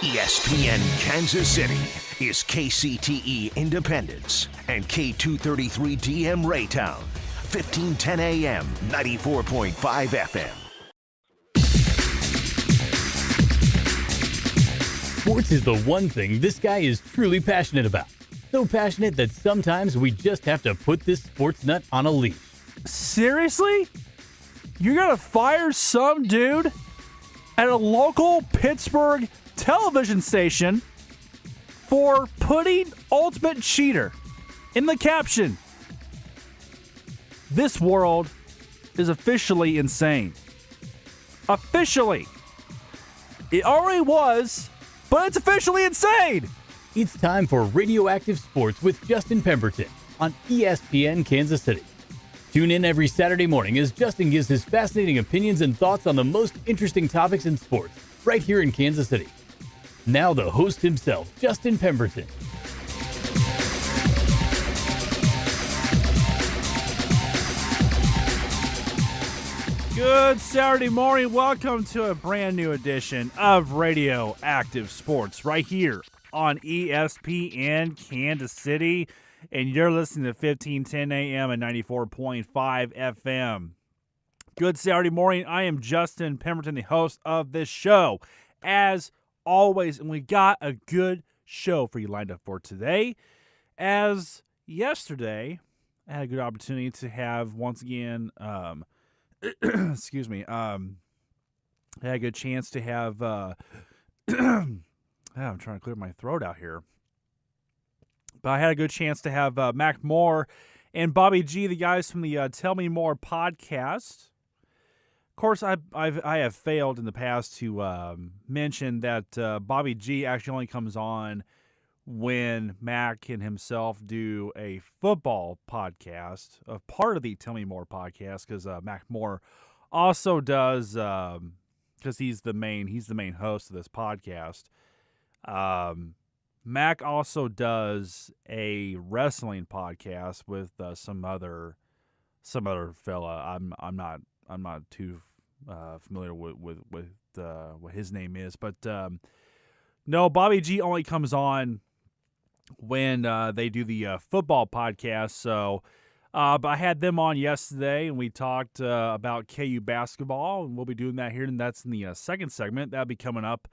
ESPN Kansas City is KCTE Independence and K233DM Raytown, 1510 AM, 94.5 FM. Sports is the one thing this guy is truly passionate about. So passionate that sometimes we just have to put this sports nut on a leash. Seriously? You're gonna fire some dude at a local Pittsburgh television station for putting Ultimate Cheater in the caption? This world is officially insane. Officially. It already was, but it's officially insane. It's time for Radioactive Sports with Justin Pemberton on ESPN Kansas City. Tune in every Saturday morning as Justin gives his fascinating opinions and thoughts on the most interesting topics in sports, right here in Kansas City. Now the host himself, Justin Pemberton. Good Saturday morning. Welcome to a brand new edition of Radioactive Sports right here on ESPN Kansas City. And you're listening to 1510 AM and 94.5 FM. Good Saturday morning. I am Justin Pemberton, the host of this show. As always, and we got a good show for you lined up for today. As yesterday, I had a good opportunity to have, once again, excuse me, I had a good chance to have, I'm trying to clear my throat out here. But I had a good chance to have Mac Moore and Bobby G, the guys from the Tell Me More podcast. Of course, I have failed in the past to mention that Bobby G actually only comes on when Mac and himself do a football podcast, a part of the Tell Me More podcast, because Mac Moore also does, because he's the main host of this podcast. Mac also does a wrestling podcast with some other fella. I'm not too familiar with what his name is, but no, Bobby G only comes on when they do the football podcast. So, but I had them on yesterday, and we talked about KU basketball, and we'll be doing that here, and that's in the second segment. That'll be coming up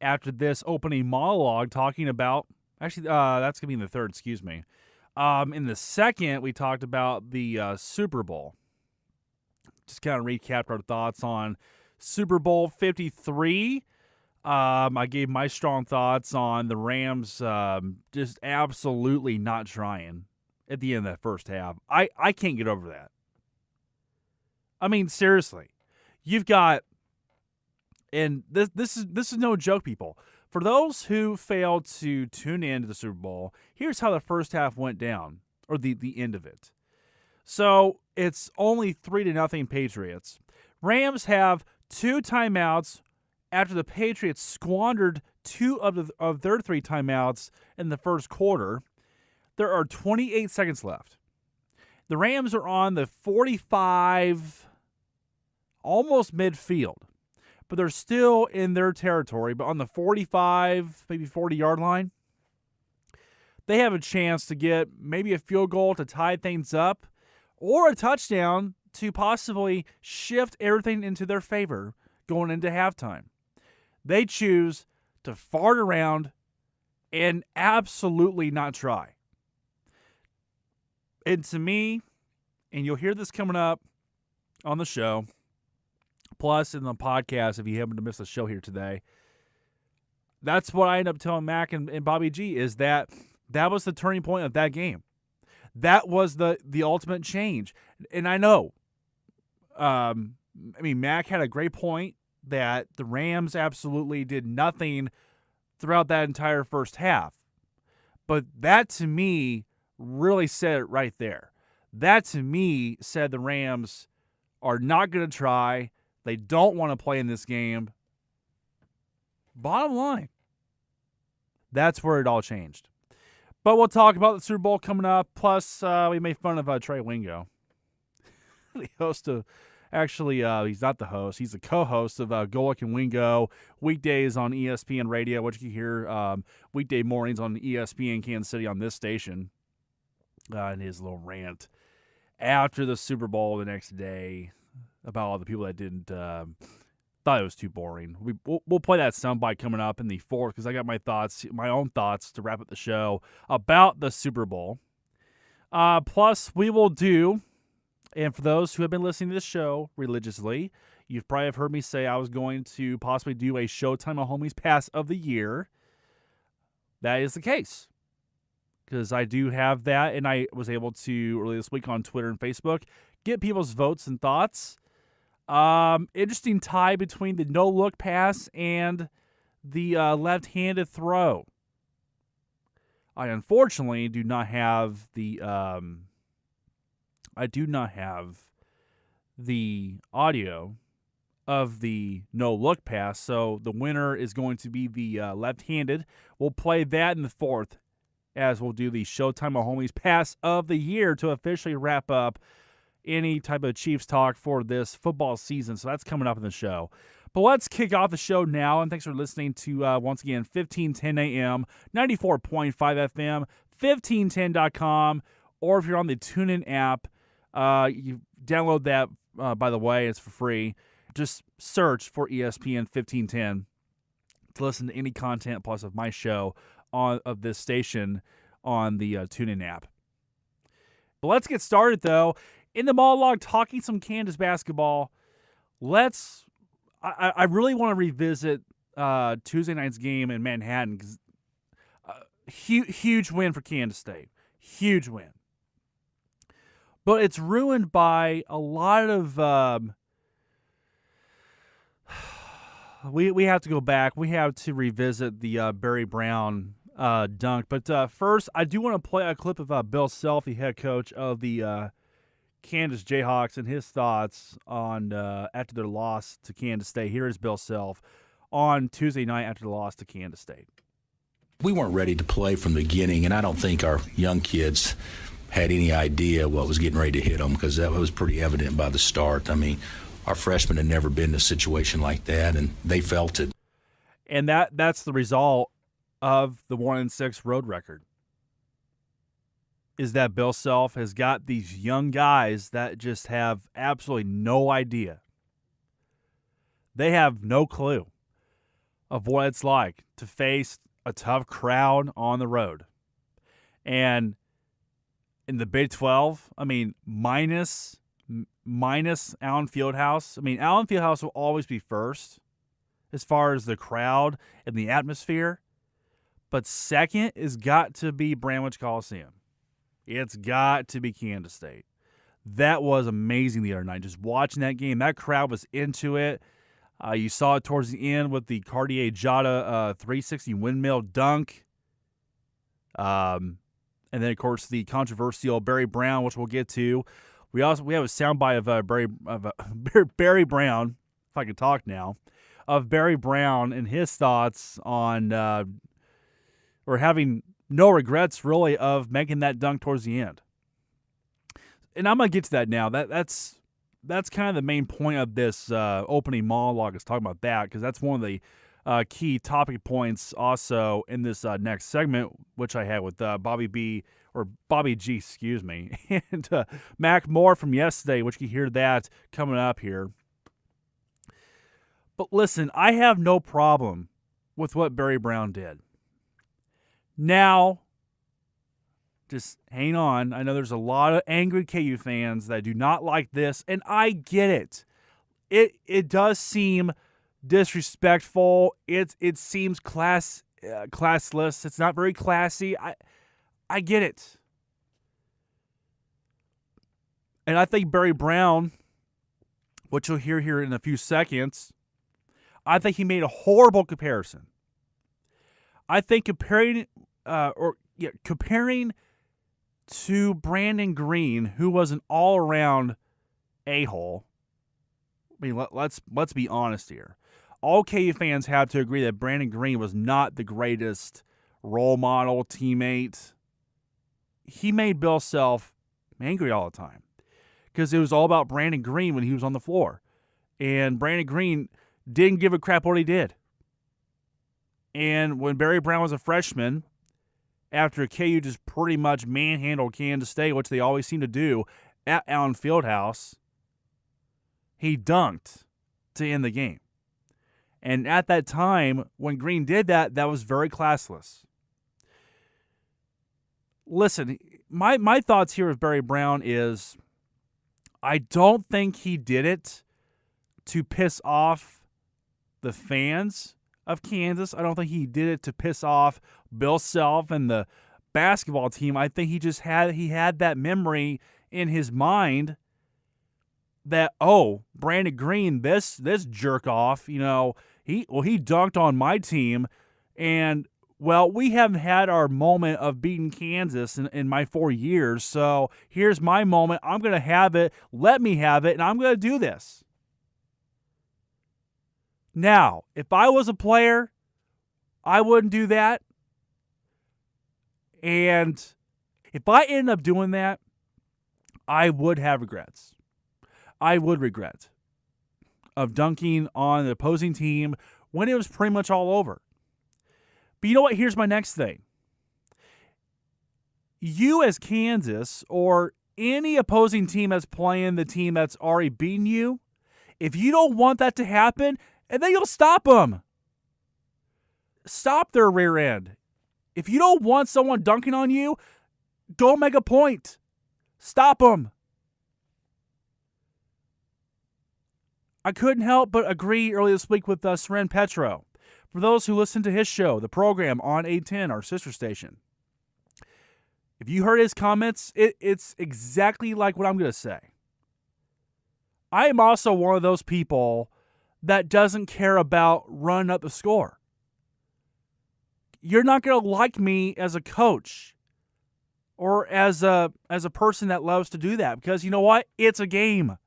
after this opening monologue, talking about, actually, that's going to be in the third, excuse me. In the second, we talked about the Super Bowl. Just kind of recapped our thoughts on Super Bowl 53. I gave my strong thoughts on the Rams just absolutely not trying at the end of that first half. I can't get over that. I mean, seriously. You've got, and this is no joke, people. For those who failed to tune in to the Super Bowl, here's how the first half went down, or the end of it. So it's only 3-0 Patriots. Rams have 2 timeouts after the Patriots squandered 2 of their 3 timeouts in the first quarter. There are 28 seconds left. The Rams are on the 45, almost midfield, but they're still in their territory. But on the 45, maybe 40-yard line, they have a chance to get maybe a field goal to tie things up, or a touchdown to possibly shift everything into their favor going into halftime. They choose to fart around and absolutely not try. And to me, and you'll hear this coming up on the show, plus in the podcast if you happen to miss the show here today, that's what I end up telling Mac and Bobby G, is that was the turning point of that game. That was the ultimate change. And I know, Mac had a great point that the Rams absolutely did nothing throughout that entire first half. But that, to me, really said it right there. That, to me, said the Rams are not going to try. They don't want to play in this game. Bottom line, that's where it all changed. But we'll talk about the Super Bowl coming up. Plus, we made fun of Trey Wingo, the host of Actually, he's not the host. He's the co-host of Golick and Wingo, weekdays on ESPN Radio, which you can hear weekday mornings on ESPN Kansas City on this station. And his little rant after the Super Bowl the next day about all the people that didn't thought it was too boring. We'll play that soundbite coming up in the fourth because I got my own thoughts to wrap up the show about the Super Bowl. Plus, we will do, and for those who have been listening to this show religiously, you've probably have heard me say I was going to possibly do a Showtime of Homies Pass of the Year. That is the case. Because I do have that, and I was able to, earlier this week on Twitter and Facebook, get people's votes and thoughts. Interesting tie between the no-look pass and the left-handed throw. I unfortunately do not have the audio of the no-look pass, so the winner is going to be the left-handed. We'll play that in the fourth, as we'll do the Showtime of Homies Pass of the Year to officially wrap up any type of Chiefs talk for this football season. So that's coming up in the show. But let's kick off the show now, and thanks for listening to, once again, 1510 AM, 94.5 FM, 1510.com, or if you're on the TuneIn app, you download that, by the way, it's for free. Just search for ESPN 1510 to listen to any content plus of my show of this station on the TuneIn app. But let's get started, though. In the monologue, talking some Kansas basketball, I really want to revisit Tuesday night's game in Manhattan because huge win for Kansas State. Huge win. But it's ruined by a lot of we have to go back. We have to revisit the Barry Brown dunk. But first, I do want to play a clip of Bill Self, the head coach of the Kansas Jayhawks, and his thoughts on after their loss to Kansas State. Here is Bill Self on Tuesday night after the loss to Kansas State. We weren't ready to play from the beginning, and I don't think our young kids had any idea what was getting ready to hit them because that was pretty evident by the start. I mean, our freshmen had never been in a situation like that, and they felt it. And that's the result of the 1-6 road record. Is that Bill Self has got these young guys that just have absolutely no idea. They have no clue of what it's like to face a tough crowd on the road. And in the Big 12, I mean, minus Allen Fieldhouse. I mean, Allen Fieldhouse will always be first as far as the crowd and the atmosphere. But second has got to be Bramlage Coliseum. It's got to be Kansas State. That was amazing the other night. Just watching that game, that crowd was into it. You saw it towards the end with the Cartier-Jada 360 windmill dunk. And then, of course, the controversial Barry Brown, which we'll get to. We have a soundbite of Barry Brown, if I can talk now, of Barry Brown and his thoughts on or having no regrets, really, of making that dunk towards the end. And I'm going to get to that now. That's kind of the main point of this opening monologue is talking about that, because that's one of the key topic points also in this next segment, which I had with Bobby G, excuse me, and Mac Moore from yesterday, which you hear that coming up here. But listen, I have no problem with what Barry Brown did. Now, just hang on. I know there's a lot of angry KU fans that do not like this, and I get it. It does seem disrespectful. It seems classless. It's not very classy. I get it. And I think Barry Brown, which you'll hear here in a few seconds, I think he made a horrible comparison. I think comparing to Brandon Green, who was an all-around a-hole. I mean, let's be honest here. All KU fans have to agree that Brandon Green was not the greatest role model, teammate. He made Bill Self angry all the time. because it was all about Brandon Green when he was on the floor. And Brandon Green didn't give a crap what he did. And when Barry Brown was a freshman, after KU just pretty much manhandled Kansas State, which they always seem to do at Allen Fieldhouse, he dunked to end the game. And at that time, when Green did that, that was very classless. Listen, my thoughts here with Barry Brown is I don't think he did it to piss off the fans of Kansas. I don't think he did it to piss off Bill Self and the basketball team. I think he had that memory in his mind that, oh, Brandon Green, this jerk off, he dunked on my team, and well, we haven't had our moment of beating Kansas in my 4 years, so here's my moment. I'm going to have it. Let me have it, and I'm going to do this. Now, if I was a player, I wouldn't do that. And if I end up doing that, I would have regrets. I would regret of dunking on the opposing team when it was pretty much all over. But you know what? Here's my next thing. You as Kansas or any opposing team that's playing the team that's already beaten you, if you don't want that to happen, and then you'll stop them. Stop their rear end. If you don't want someone dunking on you, go make a point. Stop them. I couldn't help but agree earlier this week with Seren Petro. For those who listen to his show, the program on 810, our sister station, if you heard his comments, it's exactly like what I'm going to say. I am also one of those people that doesn't care about running up the score. You're not going to like me as a coach or as a person that loves to do that, because you know what? It's a game.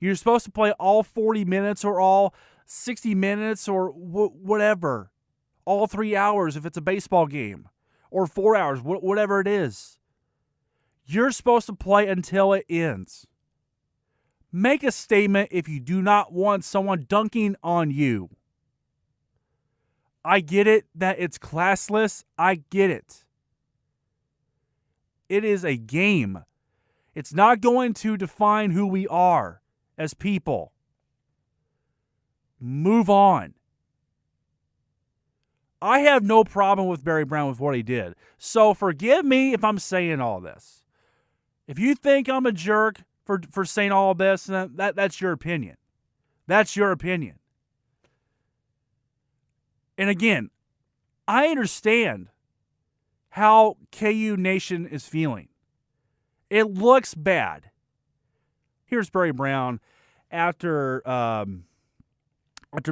You're supposed to play all 40 minutes or all 60 minutes or whatever, all 3 hours if it's a baseball game, or 4 hours, whatever it is. You're supposed to play until it ends. Make a statement if you do not want someone dunking on you. I get it that it's classless. I get it. It is a game. It's not going to define who we are as people. Move on. I have no problem with Barry Brown with what he did. So forgive me if I'm saying all this. If you think I'm a jerk for saying all this, that's your opinion. That's your opinion. And again, I understand how KU Nation is feeling. It looks bad. Here's Barry Brown after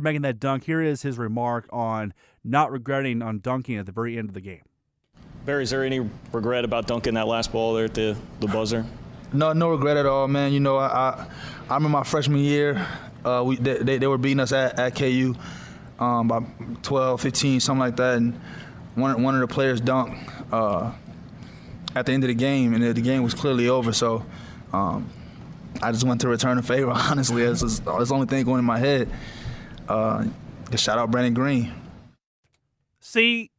making that dunk. Here is his remark on not regretting on dunking at the very end of the game. Barry, is there any regret about dunking that last ball there at the buzzer? No regret at all, man. I remember my freshman year, they were beating us at KU by 12, 15, something like that, and one of the players dunked at the end of the game, and the game was clearly over. So I just went to return the favor, honestly. It's the only thing going in my head. Shout out Brandon Green. See,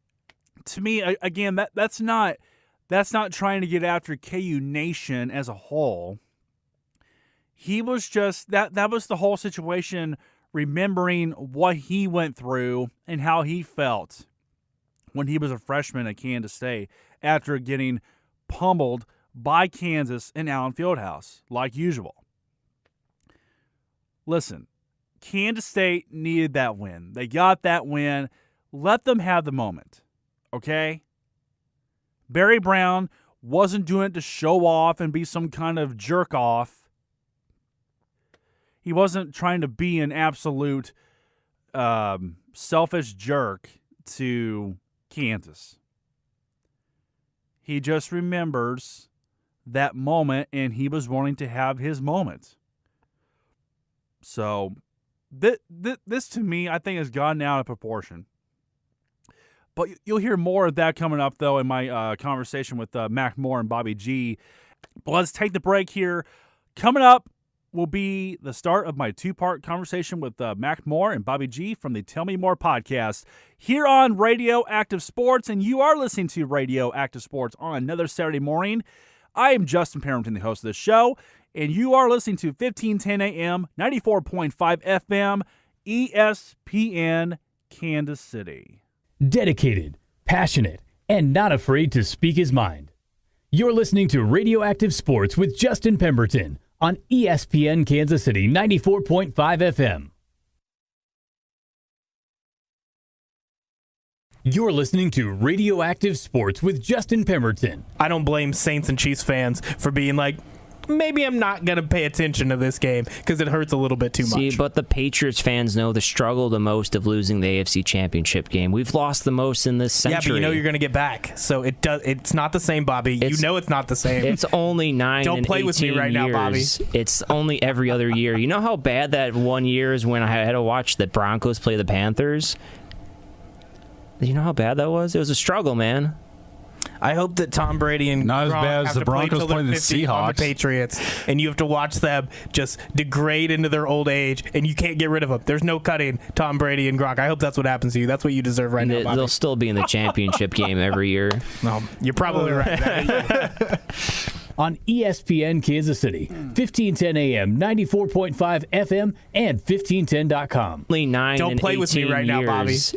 to me, again, that's not trying to get after KU Nation as a whole. He was just that was the whole situation, remembering what he went through and how he felt when he was a freshman at Kansas State after getting pummeled by Kansas in Allen Fieldhouse, like usual. Listen, Kansas State needed that win. They got that win. Let them have the moment, okay? Barry Brown wasn't doing it to show off and be some kind of jerk off. He wasn't trying to be an absolute selfish jerk to Kansas. He just remembers that moment, and he was wanting to have his moment. So this to me, I think, has gone out of proportion. But you'll hear more of that coming up, though, in my conversation with Mac Moore and Bobby G. But let's take the break here. Coming up will be the start of my two-part conversation with Mac Moore and Bobby G from the Tell Me More podcast here on Radio Active Sports, and you are listening to Radio Active Sports on another Saturday morning. I am Justin Pemberton, the host of this show, and you are listening to 1510 AM, 94.5 FM, ESPN Kansas City. Dedicated, passionate, and not afraid to speak his mind. You're listening to Radioactive Sports with Justin Pemberton on ESPN Kansas City 94.5 FM. You're listening to Radioactive Sports with Justin Pemberton. I don't blame Saints and Chiefs fans for being like, maybe I'm not going to pay attention to this game because it hurts a little bit too much. See, but the Patriots fans know the struggle the most of losing the AFC Championship game. We've lost the most in this century. Yeah, but you know you're going to get back. So it's not the same, Bobby. You know it's not the same. It's only 9 Don't and play 18 with me right years. now, Bobby. It's only every other year. You know how bad that one year is when I had to watch the Broncos play the Panthers? You know how bad that was? It was a struggle, man. I hope that Tom Brady and not as Gronk bad as have the to play Broncos till they're playing the 50 on the Seahawks. Patriots, and you have to watch them just degrade into their old age, and you can't get rid of them. There's no cutting Tom Brady and Gronk. I hope that's what happens to you. That's what you deserve right now, Bobby. They'll still be in the championship game every year. No, you're probably right. On ESPN Kansas City, 1510 AM, 94.5 FM, and 1510.com. Only 9 Don't and play 18 with me right now, Bobby. years.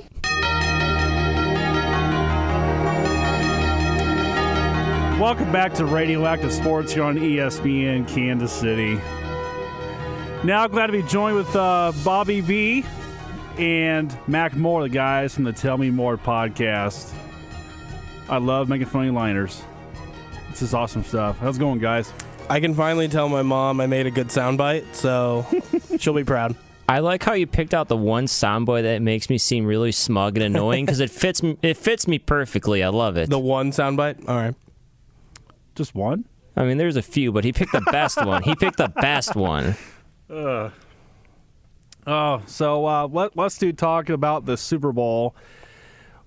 Welcome back to Radioactive Sports here on ESPN Kansas City. Now glad to be joined with Bobby V and Mac Moore, the guys from the Tell Me More podcast. I love making funny liners. This is awesome stuff. How's it going, guys? I can finally tell my mom I made a good soundbite, so she'll be proud. I like how you picked out the one soundbite that makes me seem really smug and annoying because it fits me perfectly. I love it. The one soundbite? All right. Just one? I mean, there's a few, but he picked the best one. He picked the best one. Let's talk about the Super Bowl.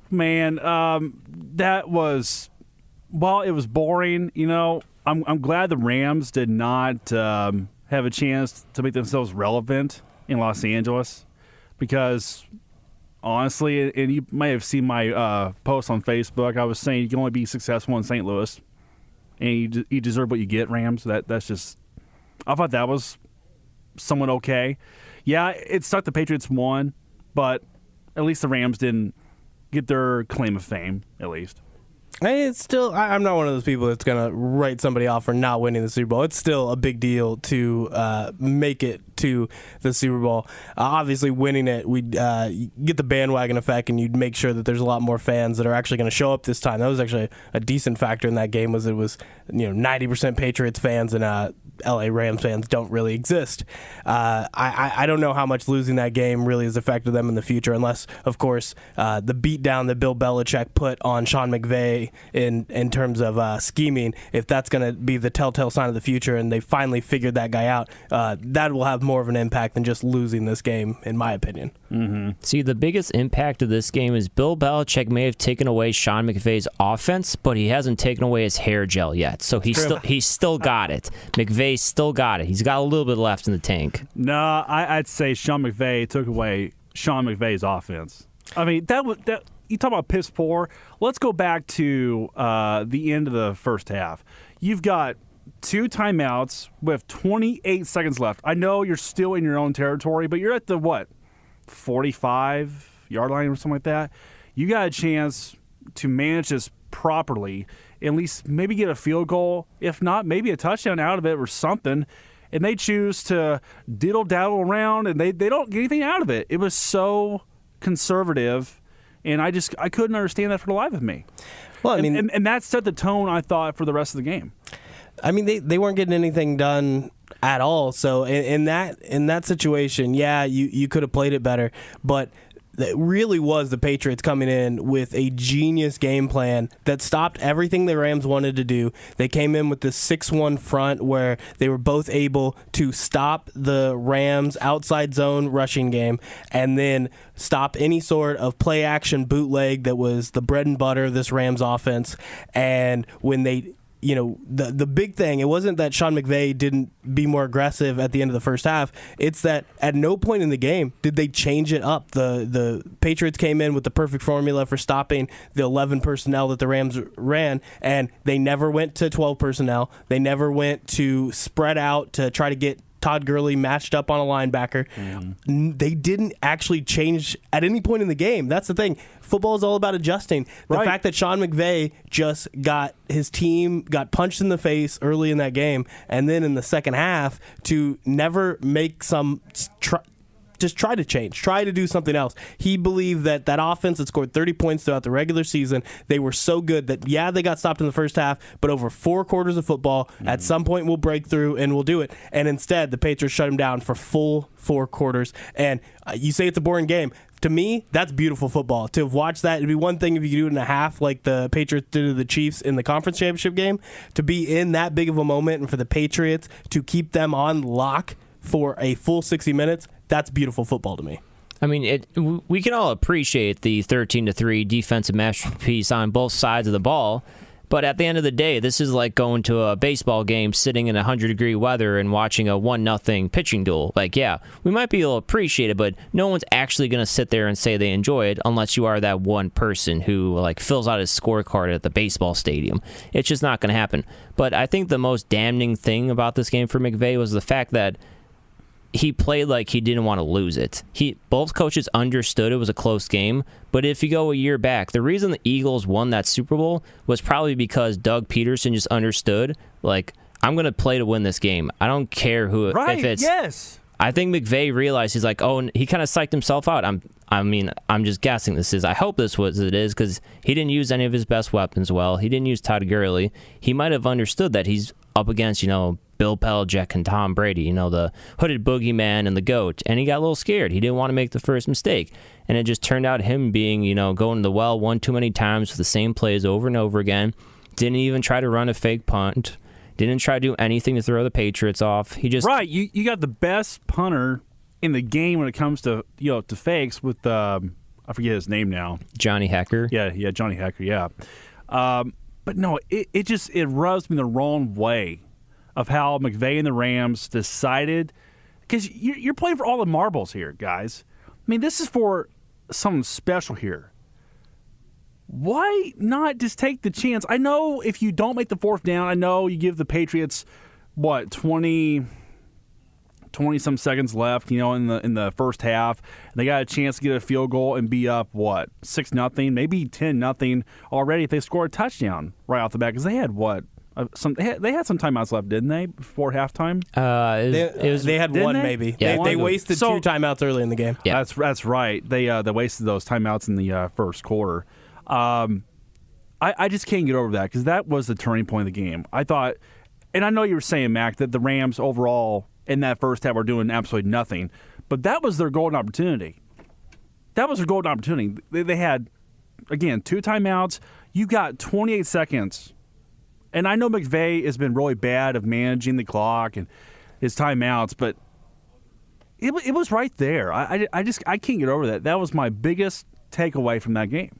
Man, that was, while it was boring, you know, I'm glad the Rams did not have a chance to make themselves relevant in Los Angeles because, honestly, and you may have seen my post on Facebook, I was saying you can only be successful in St. Louis. And you deserve what you get, Rams. That's just, I thought that was somewhat okay. Yeah, it sucked the Patriots won, but at least the Rams didn't get their claim of fame, at least. It's still, I'm not one of those people that's going to write somebody off for not winning the Super Bowl. It's still a big deal to make it to the Super Bowl. Obviously, winning it, we'd get the bandwagon effect, and you'd make sure that there's a lot more fans that are actually going to show up this time. That was actually a decent factor in that game. Was it was 90% Patriots fans and LA Rams fans don't really exist. I don't know how much losing that game really has affected them in the future, unless, of course, the beatdown that Bill Belichick put on Sean McVay in terms of scheming, if that's going to be the telltale sign of the future and they finally figured that guy out, that will have more of an impact than just losing this game, in my opinion. Mm-hmm. See, the biggest impact of this game is Bill Belichick may have taken away Sean McVay's offense, but he hasn't taken away his hair gel yet. So he's still got it. McVay's still got it. He's got a little bit left in the tank. No, I'd say Sean McVay took away Sean McVay's offense. I mean, that you talk about piss poor. Let's go back to the end of the first half. You've got 2 timeouts with 28 seconds left. I know you're still in your own territory, but you're at the 45-yard line or something like that. You got a chance to manage this properly, at least maybe get a field goal. If not, maybe a touchdown out of it or something. And they choose to diddle-daddle around, and they don't get anything out of it. It was so conservative, and I couldn't understand that for the life of me. Well, I mean, and that set the tone, I thought, for the rest of the game. I mean, they weren't getting anything done at all. So in that situation, yeah, you could have played it better, but it really was the Patriots coming in with a genius game plan that stopped everything the Rams wanted to do. They came in with this 6-1 front where they were both able to stop the Rams' outside zone rushing game and then stop any sort of play-action bootleg that was the bread and butter of this Rams offense. And when they the big thing, it wasn't that Sean McVay didn't be more aggressive at the end of the first half. It's that at no point in the game did they change it up. The Patriots came in with the perfect formula for stopping the 11 personnel that the Rams ran, and they never went to 12 personnel. They never went to spread out to try to get Todd Gurley matched up on a linebacker. They didn't actually change at any point in the game. That's the thing. Football is all about adjusting. The fact that Sean McVay just got his team got punched in the face early in that game, and then in the second half to never make just try to change, try to do something else. He believed that offense had scored 30 points throughout the regular season. They were so good that, they got stopped in the first half, but over 4 quarters of football, at some point we'll break through and we'll do it. And instead, the Patriots shut him down for full 4 quarters. And you say it's a boring game. To me, that's beautiful football. To have watched that, it'd be one thing if you could do it in a half like the Patriots did to the Chiefs in the conference championship game. To be in that big of a moment and for the Patriots to keep them on lock for a full 60 minutes, that's beautiful football to me. I mean, we can all appreciate the 13-3 defensive masterpiece on both sides of the ball, but at the end of the day, this is like going to a baseball game sitting in 100-degree weather and watching a 1-0 pitching duel. Like, we might be able to appreciate it, but no one's actually going to sit there and say they enjoy it unless you are that one person who fills out his scorecard at the baseball stadium. It's just not going to happen. But I think the most damning thing about this game for McVay was the fact that he played like he didn't want to lose it. Both coaches understood it was a close game, but if you go a year back, the reason the Eagles won that Super Bowl was probably because Doug Peterson just understood, I'm going to play to win this game. I don't care who. Right, if it's, yes. I think McVay realized, he's like, and he kind of psyched himself out. I'm just guessing I hope this was it is, because he didn't use any of his best weapons well. He didn't use Todd Gurley. He might have understood that he's up against, Bill Belichick and Tom Brady, the hooded boogeyman and the GOAT, and he got a little scared. He didn't want to make the first mistake, and it just turned out him being, going to the well one too many times with the same plays over and over again. Didn't even try to run a fake punt. Didn't try to do anything to throw the Patriots off. He just you got the best punter in the game when it comes to to fakes with I forget his name now. Johnny Hecker. Yeah, Johnny Hecker. Yeah, but no, it rubs me the wrong way of how McVay and the Rams decided, because you're playing for all the marbles here, guys. I mean, this is for something special here. Why not just take the chance? I know if you don't make the 4th down, I know you give the Patriots 20 some seconds left, in the first half. And they got a chance to get a field goal and be up 6-0, maybe 10-0 already if they score a touchdown right off the bat, because they had they had some timeouts left, didn't they, before halftime? They had one, they? maybe. Yeah. They wasted 2 timeouts early in the game. Yeah. That's right. They wasted those timeouts in the first quarter. I just can't get over that, because that was the turning point of the game. I thought, and I know you were saying, Mac, that the Rams overall in that first half were doing absolutely nothing, but that was their golden opportunity. They had, again, 2 timeouts. You got 28 seconds. And I know McVay has been really bad of managing the clock and his timeouts, but it was right there. I can't get over that. That was my biggest takeaway from that game.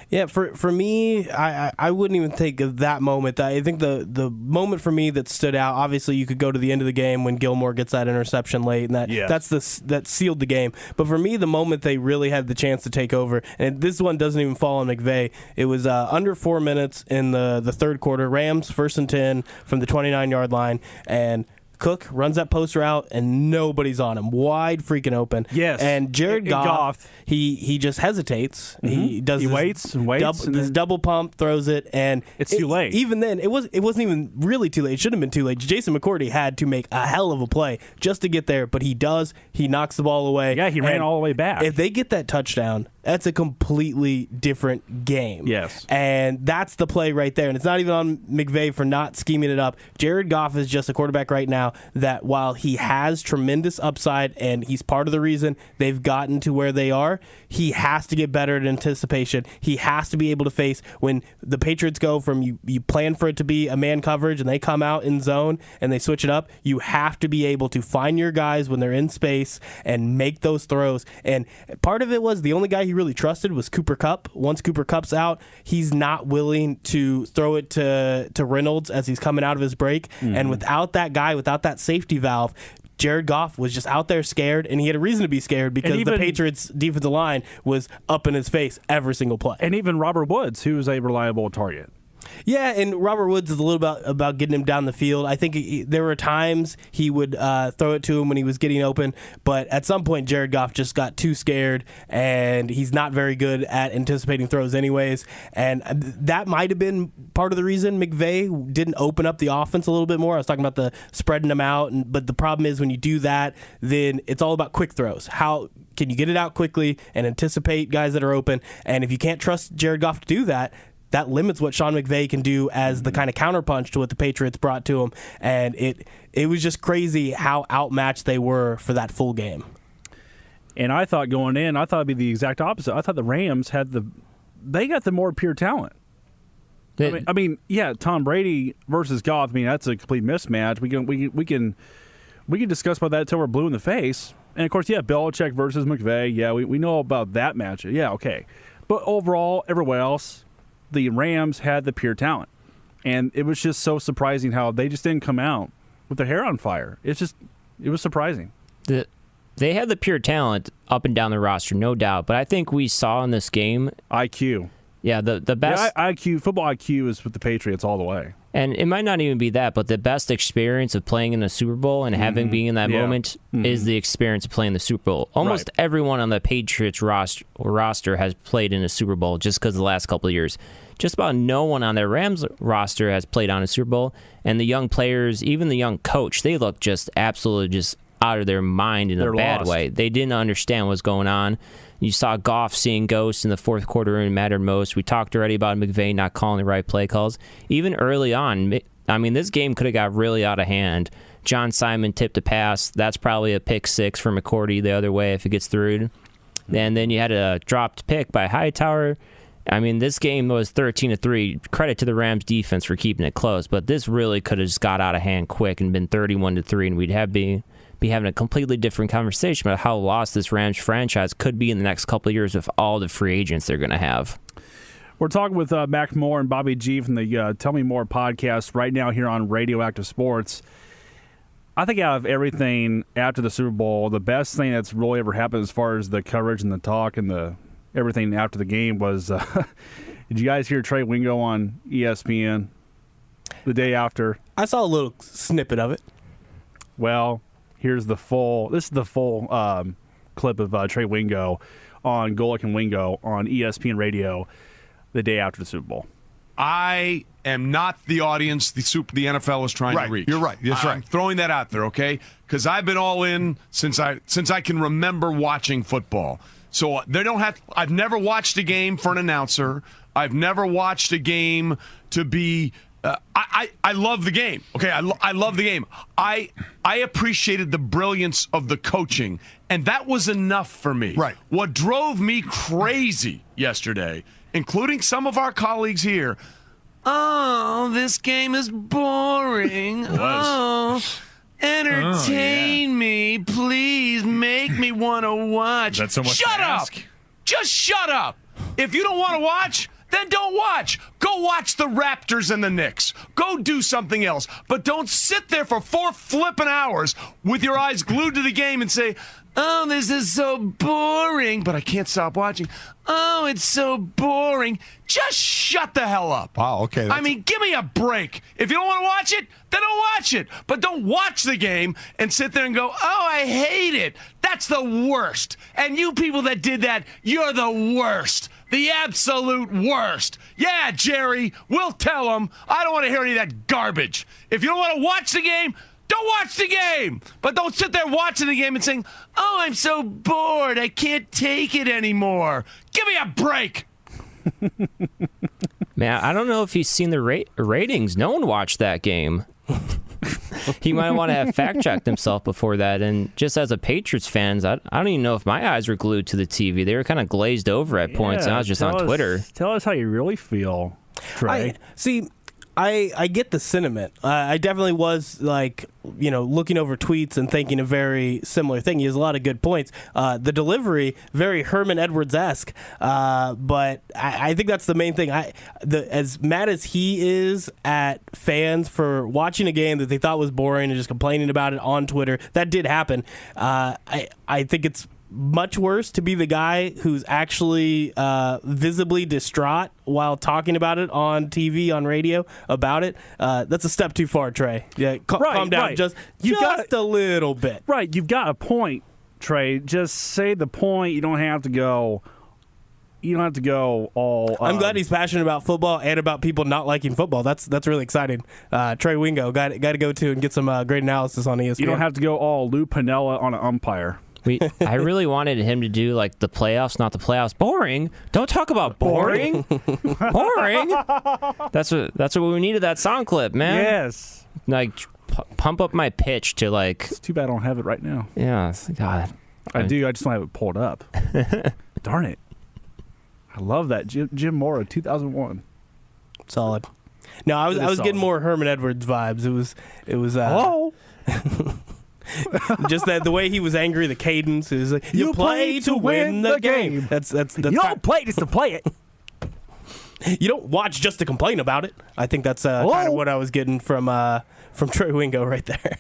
Yeah, for me, I wouldn't even think of that moment. I think the moment for me that stood out, obviously you could go to the end of the game when Gilmore gets that interception late, and that sealed the game. But for me, the moment they really had the chance to take over, and this one doesn't even fall on McVay, it was under 4 minutes in the third quarter. Rams 1st and 10 from the 29-yard line, and Cook runs that post route, and nobody's on him. Wide freaking open. Yes. And Jared Goff, he just hesitates. Mm-hmm. He waits and waits. This double pump, throws it, and it's too late. Even then, it wasn't even really too late. It should have been too late. Jason McCourty had to make a hell of a play just to get there, but he does. He knocks the ball away. Yeah, he ran all the way back. If they get that touchdown, that's a completely different game. Yes. And that's the play right there. And it's not even on McVay for not scheming it up. Jared Goff is just a quarterback right now now that while he has tremendous upside and he's part of the reason they've gotten to where they are, he has to get better at anticipation. He has to be able to face when the Patriots go from you plan for it to be a man coverage and they come out in zone and they switch it up. You have to be able to find your guys when they're in space and make those throws. And part of it was the only guy he really trusted was Cooper Kupp. Once Cooper Kupp's out, he's not willing to throw it to Reynolds as he's coming out of his break. And without that guy, without that safety valve, Jared Goff was just out there scared, and he had a reason to be scared because the Patriots' defensive line was up in his face every single play. And even Robert Woods, who is a reliable target. Yeah, and Robert Woods is a little bit about getting him down the field. I think there were times he would throw it to him when he was getting open, but at some point Jared Goff just got too scared, and he's not very good at anticipating throws anyways. And that might have been part of the reason McVay didn't open up the offense a little bit more. I was talking about the spreading them out, but the problem is when you do that, then it's all about quick throws. How can you get it out quickly and anticipate guys that are open? And if you can't trust Jared Goff to do that, that limits what Sean McVay can do as the kind of counterpunch to what the Patriots brought to him. And it was just crazy how outmatched they were for that full game. And I thought going in, I thought it'd be the exact opposite. I thought the Rams they got the more pure talent. I mean, yeah, Tom Brady versus Goff. I mean, that's a complete mismatch. We can discuss about that until we're blue in the face. And of course, yeah, Belichick versus McVay. Yeah, we know about that match. Yeah, okay. But overall, everywhere else, the Rams had the pure talent. And it was just so surprising how they just didn't come out with their hair on fire. It was surprising. They had the pure talent up and down the roster, no doubt. But I think we saw in this game IQ. Yeah, the best football IQ is with the Patriots all the way. And it might not even be that, but the best experience of playing in the Super Bowl and having being in that moment is the experience of playing the Super Bowl. Almost everyone on the Patriots roster has played in a Super Bowl just because the last couple of years. Just about no one on their Rams roster has played on a Super Bowl. And the young players, even the young coach, they look just absolutely just out of their mind in a bad way. They didn't understand what's going on. You saw Goff seeing ghosts in the fourth quarter when it mattered most. We talked already about McVay not calling the right play calls. Even early on, I mean, this game could have got really out of hand. John Simon tipped a pass. That's probably a pick six for McCourty the other way if it gets through. And then you had a dropped pick by Hightower. I mean, this game was 13-3. Credit to the Rams defense for keeping it close, but this really could have just got out of hand quick and been 31-3, and we'd be having a completely different conversation about how lost this Rams franchise could be in the next couple of years with all the free agents they're going to have. We're talking with Mac Moore and Bobby G from the Tell Me More podcast right now here on Radioactive Sports. I think out of everything after the Super Bowl, the best thing that's really ever happened as far as the coverage and the talk and the everything after the game was, did you guys hear Trey Wingo on ESPN the day after? I saw a little snippet of it. Well, this is the full clip of Trey Wingo on Golick and Wingo on ESPN Radio the day after the Super Bowl. I am not the audience the NFL is trying to reach. You're right. That's right. I'm throwing that out there, okay? Because I've been all in since I can remember watching football. So they don't have. I've never watched a game for an announcer. I've never watched a game to be. I love the game. Okay, I love the game. I appreciated the brilliance of the coaching, and that was enough for me. Right. What drove me crazy yesterday, including some of our colleagues here, oh, this game is boring. Entertain me, please. Make me want to watch. That's so much Shut to up. ask. Just shut up. If you don't want to watch, then don't watch. Go watch the Raptors and the Knicks. Go do something else. But don't sit there for 4 flipping hours with your eyes glued to the game and say, oh, this is so boring, but I can't stop watching. Oh, it's so boring. Just shut the hell up. Wow, okay. I mean, give me a break. If you don't want to watch it, then don't watch it. But don't watch the game and sit there and go, oh, I hate it. That's the worst. And you people that did that, you're the worst. The absolute worst. Yeah, Jerry, we'll tell them. I don't want to hear any of that garbage. If you don't want to watch the game, don't watch the game. But don't sit there watching the game and saying, oh, I'm so bored. I can't take it anymore. Give me a break. Man, I don't know if you've seen the ratings. No one watched that game. he might want to have fact-checked himself before that. And just as a Patriots fan, I don't even know if my eyes were glued to the TV. They were kind of glazed over at points, and I was just on Twitter. Tell us how you really feel, Trey. I get the sentiment. I definitely was looking over tweets and thinking a very similar thing. He has a lot of good points. The delivery, very Herman Edwards-esque, but I think that's the main thing. As mad as he is at fans for watching a game that they thought was boring and just complaining about it on Twitter, that did happen. I think it's much worse to be the guy who's actually visibly distraught while talking about it on TV, on radio about it. That's a step too far, Trey. Yeah, calm down just a little bit. Right, you've got a point, Trey. Just say the point. You don't have to go. All. I'm glad he's passionate about football and about people not liking football. That's really exciting. Trey Wingo got to go to and get some great analysis on ESPN. You don't have to go all Lou Piniella on an umpire. I really wanted him to do like the playoffs, not the playoffs. Boring. Don't talk about boring. Boring. That's what we needed. That sound clip, man. Yes. Like pump up my pitch to like. It's too bad I don't have it right now. Yeah. God. I do. I just don't have it pulled up. Darn it. I love that Jim Mora 2001. Solid. No, I was getting more Herman Edwards vibes. It was. Hello. Just the way he was angry, the cadence. It was like, you play to win the game. That's you don't play just to play it. You don't watch just to complain about it. I think that's kind of what I was getting from Trey Wingo right there.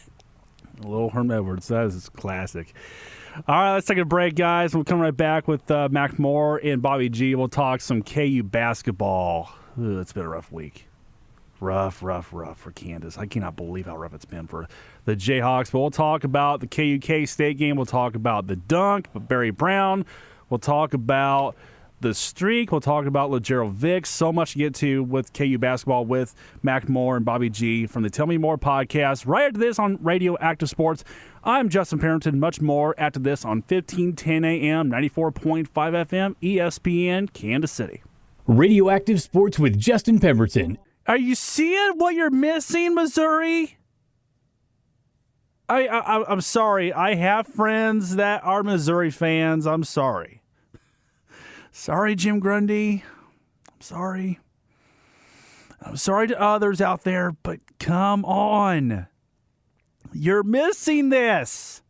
A little Herm Edwards. That is classic. All right, let's take a break, guys. We'll come right back with Mac Moore and Bobby G. We'll talk some KU basketball. It's been a rough week. Rough for Kansas. I cannot believe how rough it's been for the Jayhawks. But we'll talk about the KU State game. We'll talk about the dunk, Barry Brown. We'll talk about the streak. We'll talk about LeGerald Vick. So much to get to with KU basketball with Mac Moore and Bobby G from the Tell Me More podcast. Right after this on Radio Active Sports. I'm Justin Pemberton. Much more after this on 1510 AM, 94.5 FM, ESPN Kansas City. Radioactive Sports with Justin Pemberton. Are you seeing what you're missing, Missouri? I'm sorry. I have friends that are Missouri fans. I'm sorry. Sorry, Jim Grundy. I'm sorry. I'm sorry to others out there, but come on. You're missing this.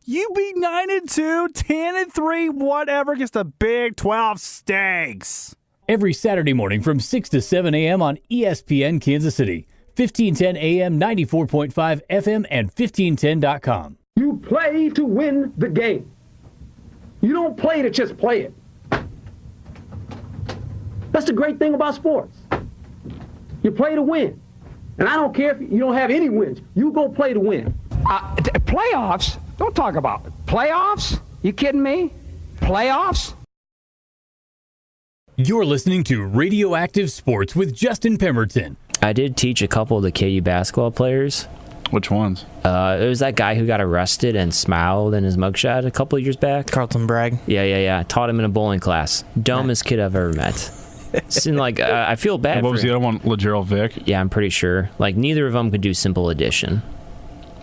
You beat 9-2, 10-3, whatever against the Big 12 Stags. Every Saturday morning from 6 to 7 a.m. on ESPN Kansas City, 1510 a.m., 94.5 FM, and 1510.com. You play to win the game. You don't play to just play it. That's the great thing about sports. You play to win. And I don't care if you don't have any wins. You go play to win. Playoffs? Don't talk about it. Playoffs? You kidding me? Playoffs? You're listening to Radioactive Sports with Justin Pemberton. I did teach a couple of the KU basketball players. Which ones? It was that guy who got arrested and smiled in his mugshot a couple of years back. Carlton Bragg. Yeah. Taught him in a bowling class. Dumbest kid I've ever met. Seemed like I feel bad. What was the other one? LeGerald Vick? Yeah, I'm pretty sure. Like neither of them could do simple addition.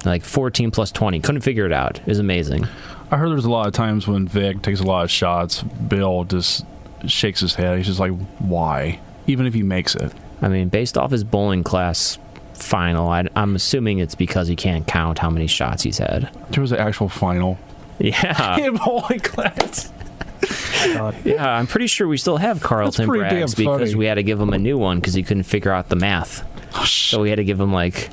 Like 14 plus 20. Couldn't figure it out. It was amazing. I heard there's a lot of times when Vick takes a lot of shots, Bill just shakes his head. He's just like, why? Even if he makes it. I mean, based off his bowling class final, I'm assuming it's because he can't count how many shots he's had. There was an actual final. Yeah. In bowling class. Yeah, I'm pretty sure we still have Carlton Braggs because we had to give him a new one because he couldn't figure out the math. So we had to give him like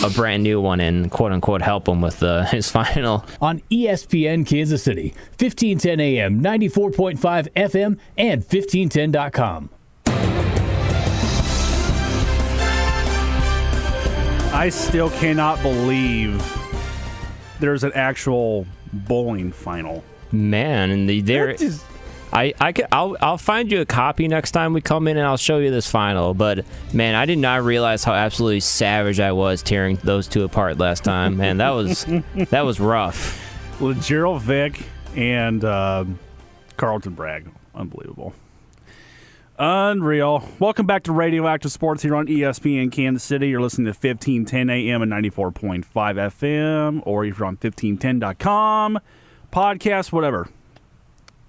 a brand new one and quote unquote help him with his final. On ESPN Kansas City, 1510 AM, 94.5 FM, and 1510.com. I still cannot believe there's an actual bowling final. Man, and I'll find you a copy next time we come in, and I'll show you this final. But man, I did not realize how absolutely savage I was tearing those two apart last time. Man, that was rough. LeGerald Vick and Carlton Bragg, unbelievable. Unreal. Welcome back to Radioactive Sports here on ESPN Kansas City. You're listening to 1510 AM and 94.5 FM, or if you're on 1510.com, podcast, whatever.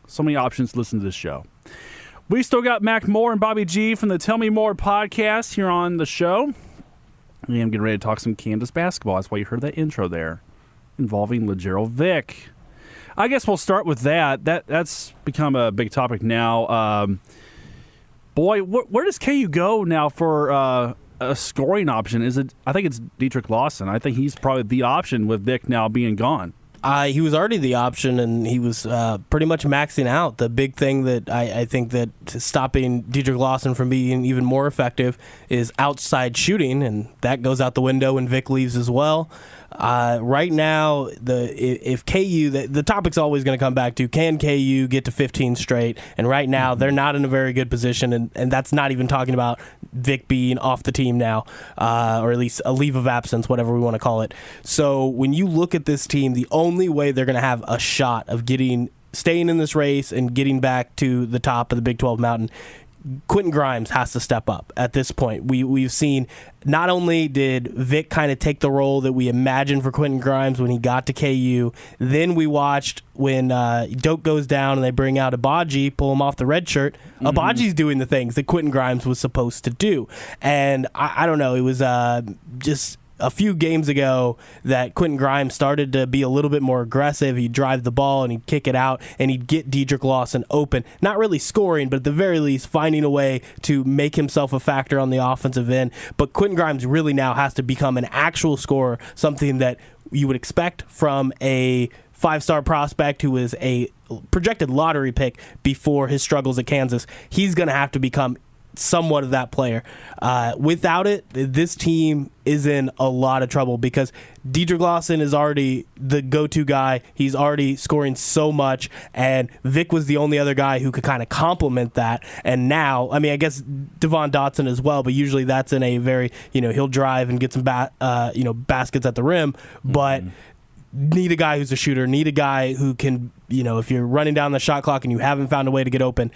So many options to listen to this show. We still got Mac Moore and Bobby G from the Tell Me More podcast here on the show. And I'm getting ready to talk some Kansas basketball. That's why you heard that intro there involving LeGerald Vick. I guess we'll start with that. That's become a big topic now. Boy, where does KU go now for a scoring option? I think it's Dietrich Lawson. I think he's probably the option with Vick now being gone. He was already the option, and he was pretty much maxing out. The big thing that I think that stopping Dietrich Lawson from being even more effective is outside shooting, and that goes out the window when Vick leaves as well. Right now, if KU, the topic's always going to come back to, can KU get to 15 straight? And right now, they're not in a very good position, and that's not even talking about Vick being off the team now, or at least a leave of absence, whatever we want to call it. So when you look at this team, the only way they're going to have a shot of staying in this race and getting back to the top of the Big 12 mountain, Quentin Grimes has to step up at this point. We've seen not only did Vick kind of take the role that we imagined for Quentin Grimes when he got to KU, then we watched when Doak goes down and they bring out Agbaji, pull him off the red shirt. Abaji's doing the things that Quentin Grimes was supposed to do. And I don't know, it was just a few games ago that Quentin Grimes started to be a little bit more aggressive. He'd drive the ball and he'd kick it out and he'd get Dietrich Lawson open. Not really scoring, but at the very least finding a way to make himself a factor on the offensive end. But Quentin Grimes really now has to become an actual scorer, something that you would expect from a five-star prospect who is a projected lottery pick before his struggles at Kansas. He's going to have to become somewhat of that player. Without it, this team is in a lot of trouble because Dietrich Lawson is already the go-to guy. He's already scoring so much, and Vick was the only other guy who could kind of complement that. And now, I mean, I guess Devon Dotson as well, but usually that's in a very, he'll drive and get some baskets at the rim, but need a guy who's a shooter, need a guy who can, if you're running down the shot clock and you haven't found a way to get open,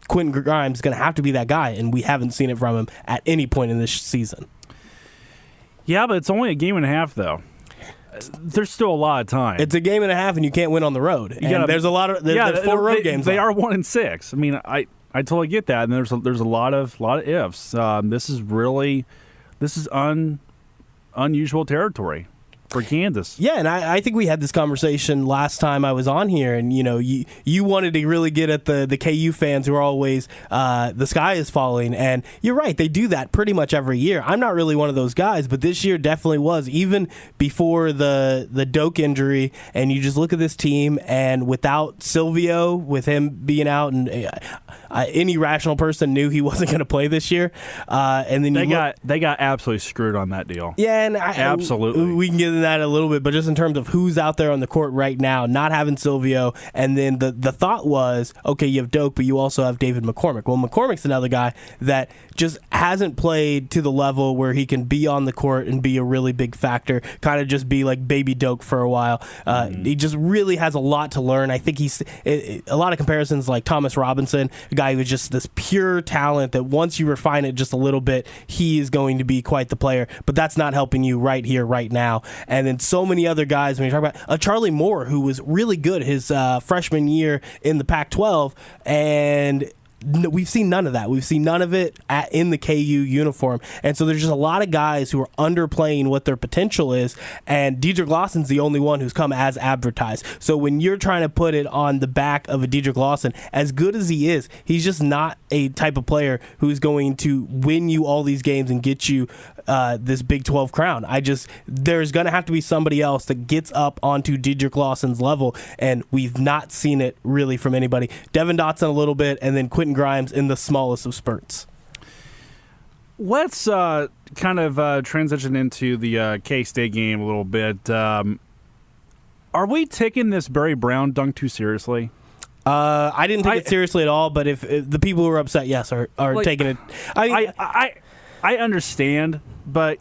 Quentin Grimes is going to have to be that guy, and we haven't seen it from him at any point in this season. Yeah, but it's only a game and a half, though. There's still a lot of time. It's a game and a half, and you can't win on the road. There's a lot of there's 4 road games. They are 1-6. I mean, I totally get that, and there's a lot of ifs. This is unusual territory for Kansas. Yeah, and I think we had this conversation last time I was on here, and you wanted to really get at the KU fans who are always the sky is falling, and you're right, they do that pretty much every year. I'm not really one of those guys, but this year definitely was, even before the Doak injury, and you just look at this team, and without Silvio, with him being out, and any rational person knew he wasn't going to play this year, and then they got absolutely screwed on that deal. Yeah, and absolutely, we can get into that a little bit, but just in terms of who's out there on the court right now, not having Silvio, and then the thought was, okay, you have Doak, but you also have David McCormick. Well, McCormick's another guy that just hasn't played to the level where he can be on the court and be a really big factor, kind of just be like baby Doak for a while. He just really has a lot to learn. I think he's a lot of comparisons like Thomas Robinson, a guy who is just this pure talent that once you refine it just a little bit, he is going to be quite the player, but that's not helping you right here, right now. And then so many other guys, when you talk about Charlie Moore, who was really good his freshman year in the Pac-12, and we've seen none of that. We've seen none of it in the KU uniform. And so there's just a lot of guys who are underplaying what their potential is, and Dietrich Lawson's the only one who's come as advertised. So when you're trying to put it on the back of a Dietrich Lawson, as good as he is, he's just not a type of player who's going to win you all these games and get you this Big 12 crown. There's going to have to be somebody else that gets up onto Dietrich Lawson's level, and we've not seen it really from anybody. Devon Dotson a little bit, and then Quentin Grimes in the smallest of spurts. Let's kind of transition into the K-State game a little bit. Are we taking this Barry Brown dunk too seriously? I didn't take it seriously at all, but if the people who are upset, yes, are taking it. I understand, but,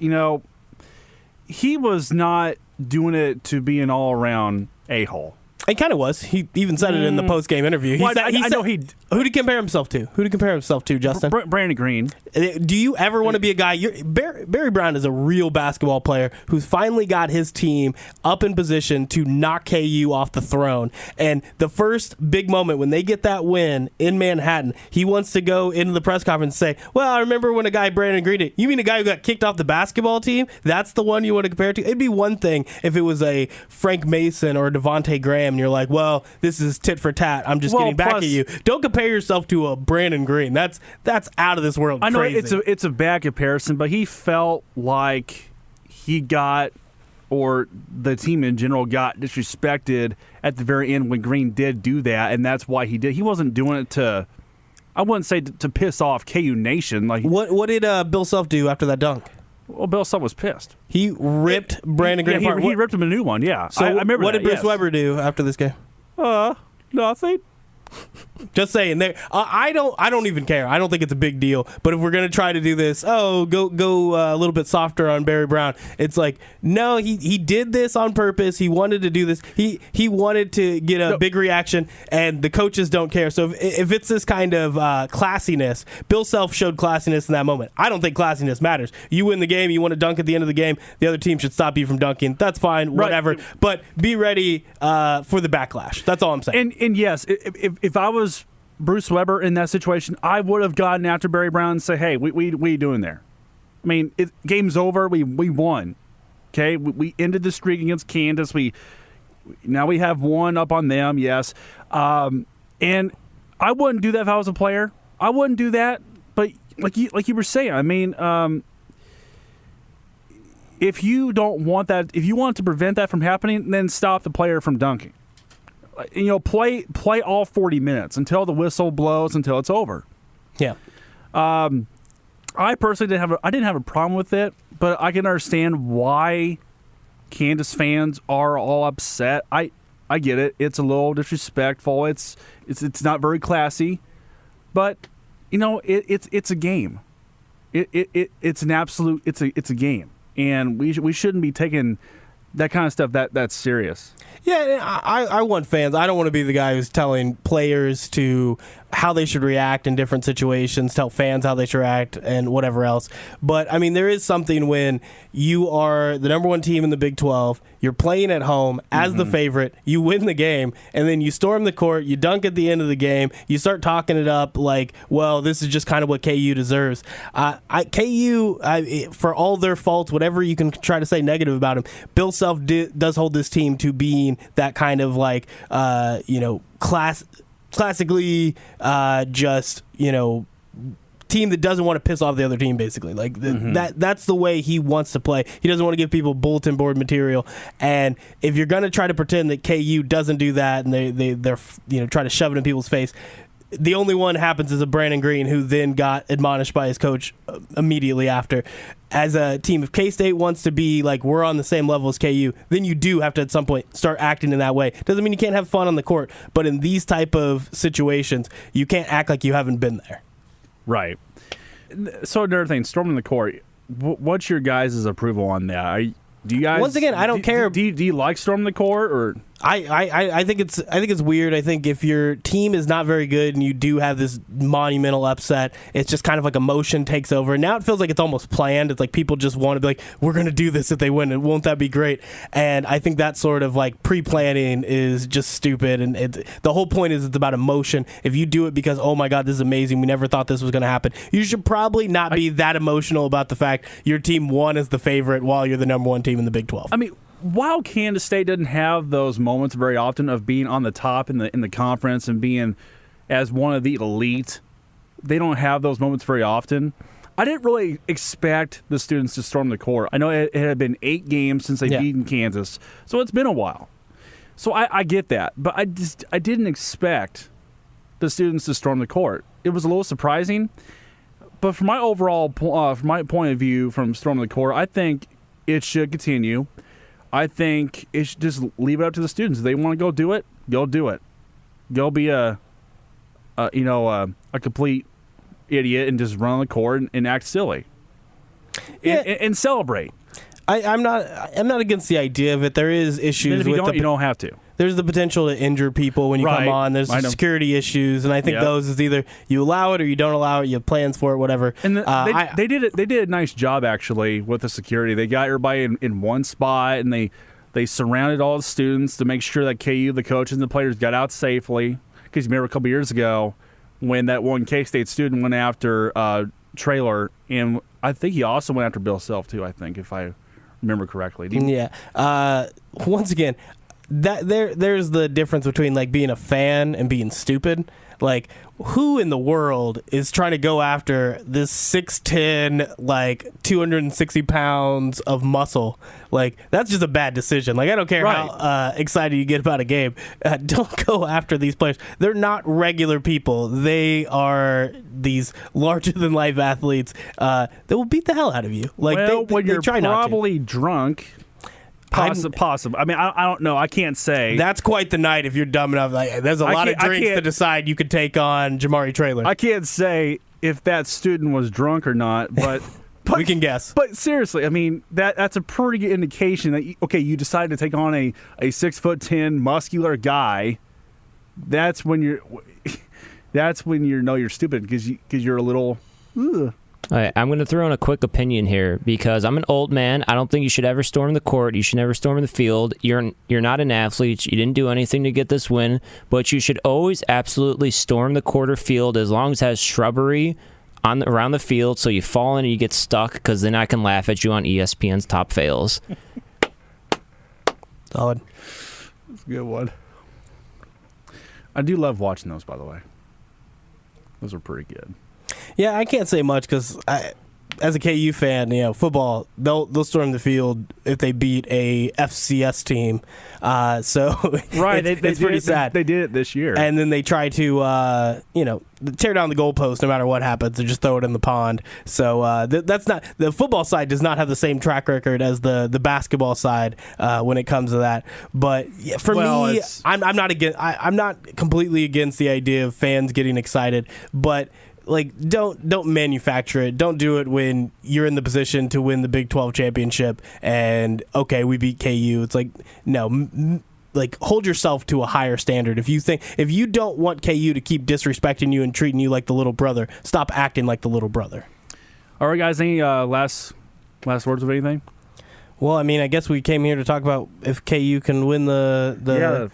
he was not doing it to be an all-around a-hole. He kind of was. He even said it in the post-game interview. Well, I know he. Who did he compare himself to? Justin? Brandon Green. Do you ever want to be a guy? Barry Brown is a real basketball player who's finally got his team up in position to knock KU off the throne. And the first big moment when they get that win in Manhattan, he wants to go into the press conference and say, well, I remember when a guy, Brandon Green, did. You mean a guy who got kicked off the basketball team? That's the one you want to compare it to? It'd be one thing if it was a Frank Mason or a Devontae Graham, and you're like, well, this is tit for tat. I'm just getting back at you. Don't compare yourself to a Brandon Green. That's out of this world. I know crazy. it's a bad comparison, but he felt like he got, or the team in general got disrespected at the very end when Green did do that, and that's why he did. He wasn't doing it to, I wouldn't say to piss off KU Nation. Like what did Bill Self do after that dunk? Well, Bill Self was pissed. He ripped Brandon Green apart. He ripped him a new one. Yeah, So I remember. What did Bruce yes. Weber do after this game? Nothing. Just saying. There, I don't even care. I don't think it's a big deal. But if we're gonna try to do this, go a little bit softer on Barry Brown. It's like, no, he did this on purpose. He wanted to do this. He wanted to get a big reaction, and the coaches don't care. So if it's this kind of classiness, Bill Self showed classiness in that moment. I don't think classiness matters. You win the game. You want to dunk at the end of the game. The other team should stop you from dunking. That's fine. Whatever. Right. But be ready for the backlash. That's all I'm saying. And yes, if I was Bruce Weber in that situation, I would have gotten after Barry Brown and say, hey, what are you doing there? I mean, game's over. We won. Okay? We ended the streak against Kansas. Now we have one up on them, yes. And I wouldn't do that if I was a player. I wouldn't do that. But like you were saying, I mean, if you don't want that, if you want to prevent that from happening, then stop the player from dunking. Play all 40 minutes until the whistle blows, until it's over. Yeah. I personally didn't have a problem with it, but I can understand why Kansas fans are all upset. I get it. It's a little disrespectful. It's not very classy, but it's a game. It's an absolute. It's a game, and we shouldn't be taking that kind of stuff that's serious. Yeah, I want fans. I don't want to be the guy who's telling players to how they should react in different situations, tell fans how they should react, and whatever else. But, I mean, there is something when you are the number one team in the Big 12, you're playing at home as the favorite, you win the game, and then you storm the court, you dunk at the end of the game, you start talking it up like, well, this is just kind of what KU deserves. KU, for all their faults, whatever you can try to say negative about him, Bill Self does hold this team to being that kind of like, classically team that doesn't want to piss off the other team, basically. Like that's the way he wants to play. He doesn't want to give people bulletin board material. And if you're going to try to pretend that KU doesn't do that and they're try to shove it in people's face, the only one happens is a Brandon Green, who then got admonished by his coach immediately after. As a team, if K-State wants to be like, we're on the same level as KU, then you do have to at some point start acting in that way. Doesn't mean you can't have fun on the court, but in these type of situations, you can't act like you haven't been there. Right. So another thing, storming the court, what's your guys' approval on that? Do you guys? Once again, I don't care. Do you like storming the court, or? I think it's weird. I think if your team is not very good and you do have this monumental upset, it's just kind of like emotion takes over. Now it feels like it's almost planned. It's like people just want to be like, we're going to do this if they win. And won't that be great? And I think that sort of like pre-planning is just stupid. And the whole point is it's about emotion. If you do it because, oh my God, this is amazing, we never thought this was going to happen, you should probably not be that emotional about the fact your team won as the favorite while you're the number one team in the Big 12. I mean, while Kansas State doesn't have those moments very often of being on the top in the conference and being as one of the elite, they don't have those moments very often. I didn't really expect the students to storm the court. I know it had been 8 games since they beaten Kansas, so it's been a while. So I get that, but I didn't expect the students to storm the court. It was a little surprising, but from my overall from my point of view from storming the court, I think it should continue. I think it should just leave it up to the students. If they want to go do it, go do it. Go be a complete idiot and just run on the court and act silly. And celebrate. I'm not against the idea of it. There is issues if you with you don't have to. there's the potential to injure people when you come on. There's security issues, and I think those is either you allow it or you don't allow it. You have plans for it, whatever. And they did a nice job actually with the security. They got everybody in one spot, and they surrounded all the students to make sure that KU, the coaches and the players, got out safely. Because you remember a couple years ago when that one K-State student went after Traylor, and I think he also went after Bill Self too. I think, if I remember correctly. Once again, that there's the difference between like being a fan and being stupid. Like, who in the world is trying to go after this 6'10", like 260 pounds of muscle? Like, that's just a bad decision. Like, I don't care how excited you get about a game. Don't go after these players. They're not regular people. They are these larger-than-life athletes that will beat the hell out of you. Like, when you're try probably drunk. Possible. I mean, I don't know. I can't say. That's quite the night if you're dumb enough. Like, there's a lot of drinks to decide you could take on Jamari Traylor. I can't say if that student was drunk or not, but we can guess. But seriously, I mean, that's a pretty good indication that you decided to take on a 6'10" muscular guy. That's when you know you're stupid because you're a little. Ugh. All right, I'm going to throw in a quick opinion here because I'm an old man. I don't think you should ever storm the court. You should never storm the field. You're not an athlete. You didn't do anything to get this win, but you should always absolutely storm the court or field as long as it has shrubbery around the field so you fall in and you get stuck, because then I can laugh at you on ESPN's Top Fails. Solid. That's a good one. I do love watching those, by the way. Those are pretty good. Yeah, I can't say much because as a KU fan, football, they'll storm the field if they beat a FCS team. So it's pretty sad. They did it this year, and then they try to tear down the goalpost no matter what happens and just throw it in the pond. So that's not, the football side does not have the same track record as the basketball side when it comes to that. But for me, I'm not completely against the idea of fans getting excited, but like, don't manufacture it. Don't do it when you're in the position to win the Big 12 championship and, okay, we beat KU. It's like, no, like, hold yourself to a higher standard. If you don't want KU to keep disrespecting you and treating you like the little brother, stop acting like the little brother. All right, guys, any last words of anything? Well, I mean, I guess we came here to talk about if KU can win the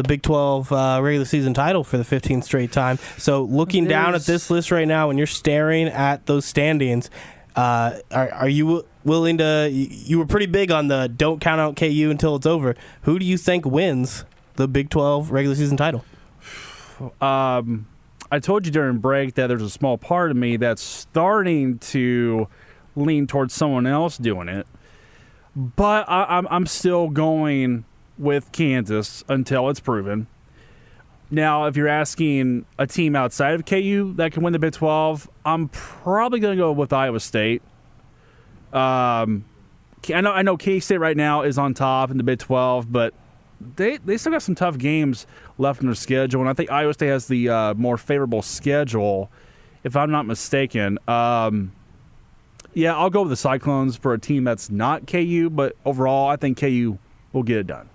Big 12 regular season title for the 15th straight time. So looking down at this list right now, and you're staring at those standings, are you willing to? You were pretty big on the don't count out KU until it's over. Who do you think wins the Big 12 regular season title? I told you during break that there's a small part of me that's starting to lean towards someone else doing it, but I'm still going with Kansas until it's proven. Now, if you're asking a team outside of KU that can win the Big 12, I'm probably going to go with Iowa State. I know K-State right now is on top in the Big 12, but they still got some tough games left in their schedule, and I think Iowa State has the more favorable schedule, if I'm not mistaken. I'll go with the Cyclones for a team that's not KU, but overall, I think KU will get it done.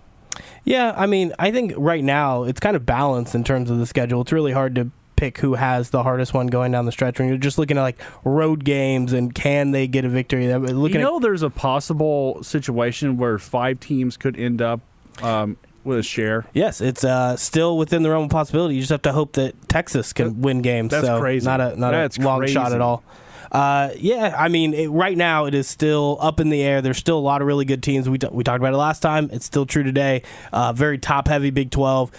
Yeah, I mean, I think right now it's kind of balanced in terms of the schedule. It's really hard to pick who has the hardest one going down the stretch when you're just looking at like road games and can they get a victory. There's a possible situation where 5 teams could end up with a share. Yes, it's still within the realm of possibility. You just have to hope that Texas can win games. That's crazy. Not a long shot at all. I mean, right now it is still up in the air. There's still a lot of really good teams. We talked about it last time. It's still true today. Very top-heavy Big 12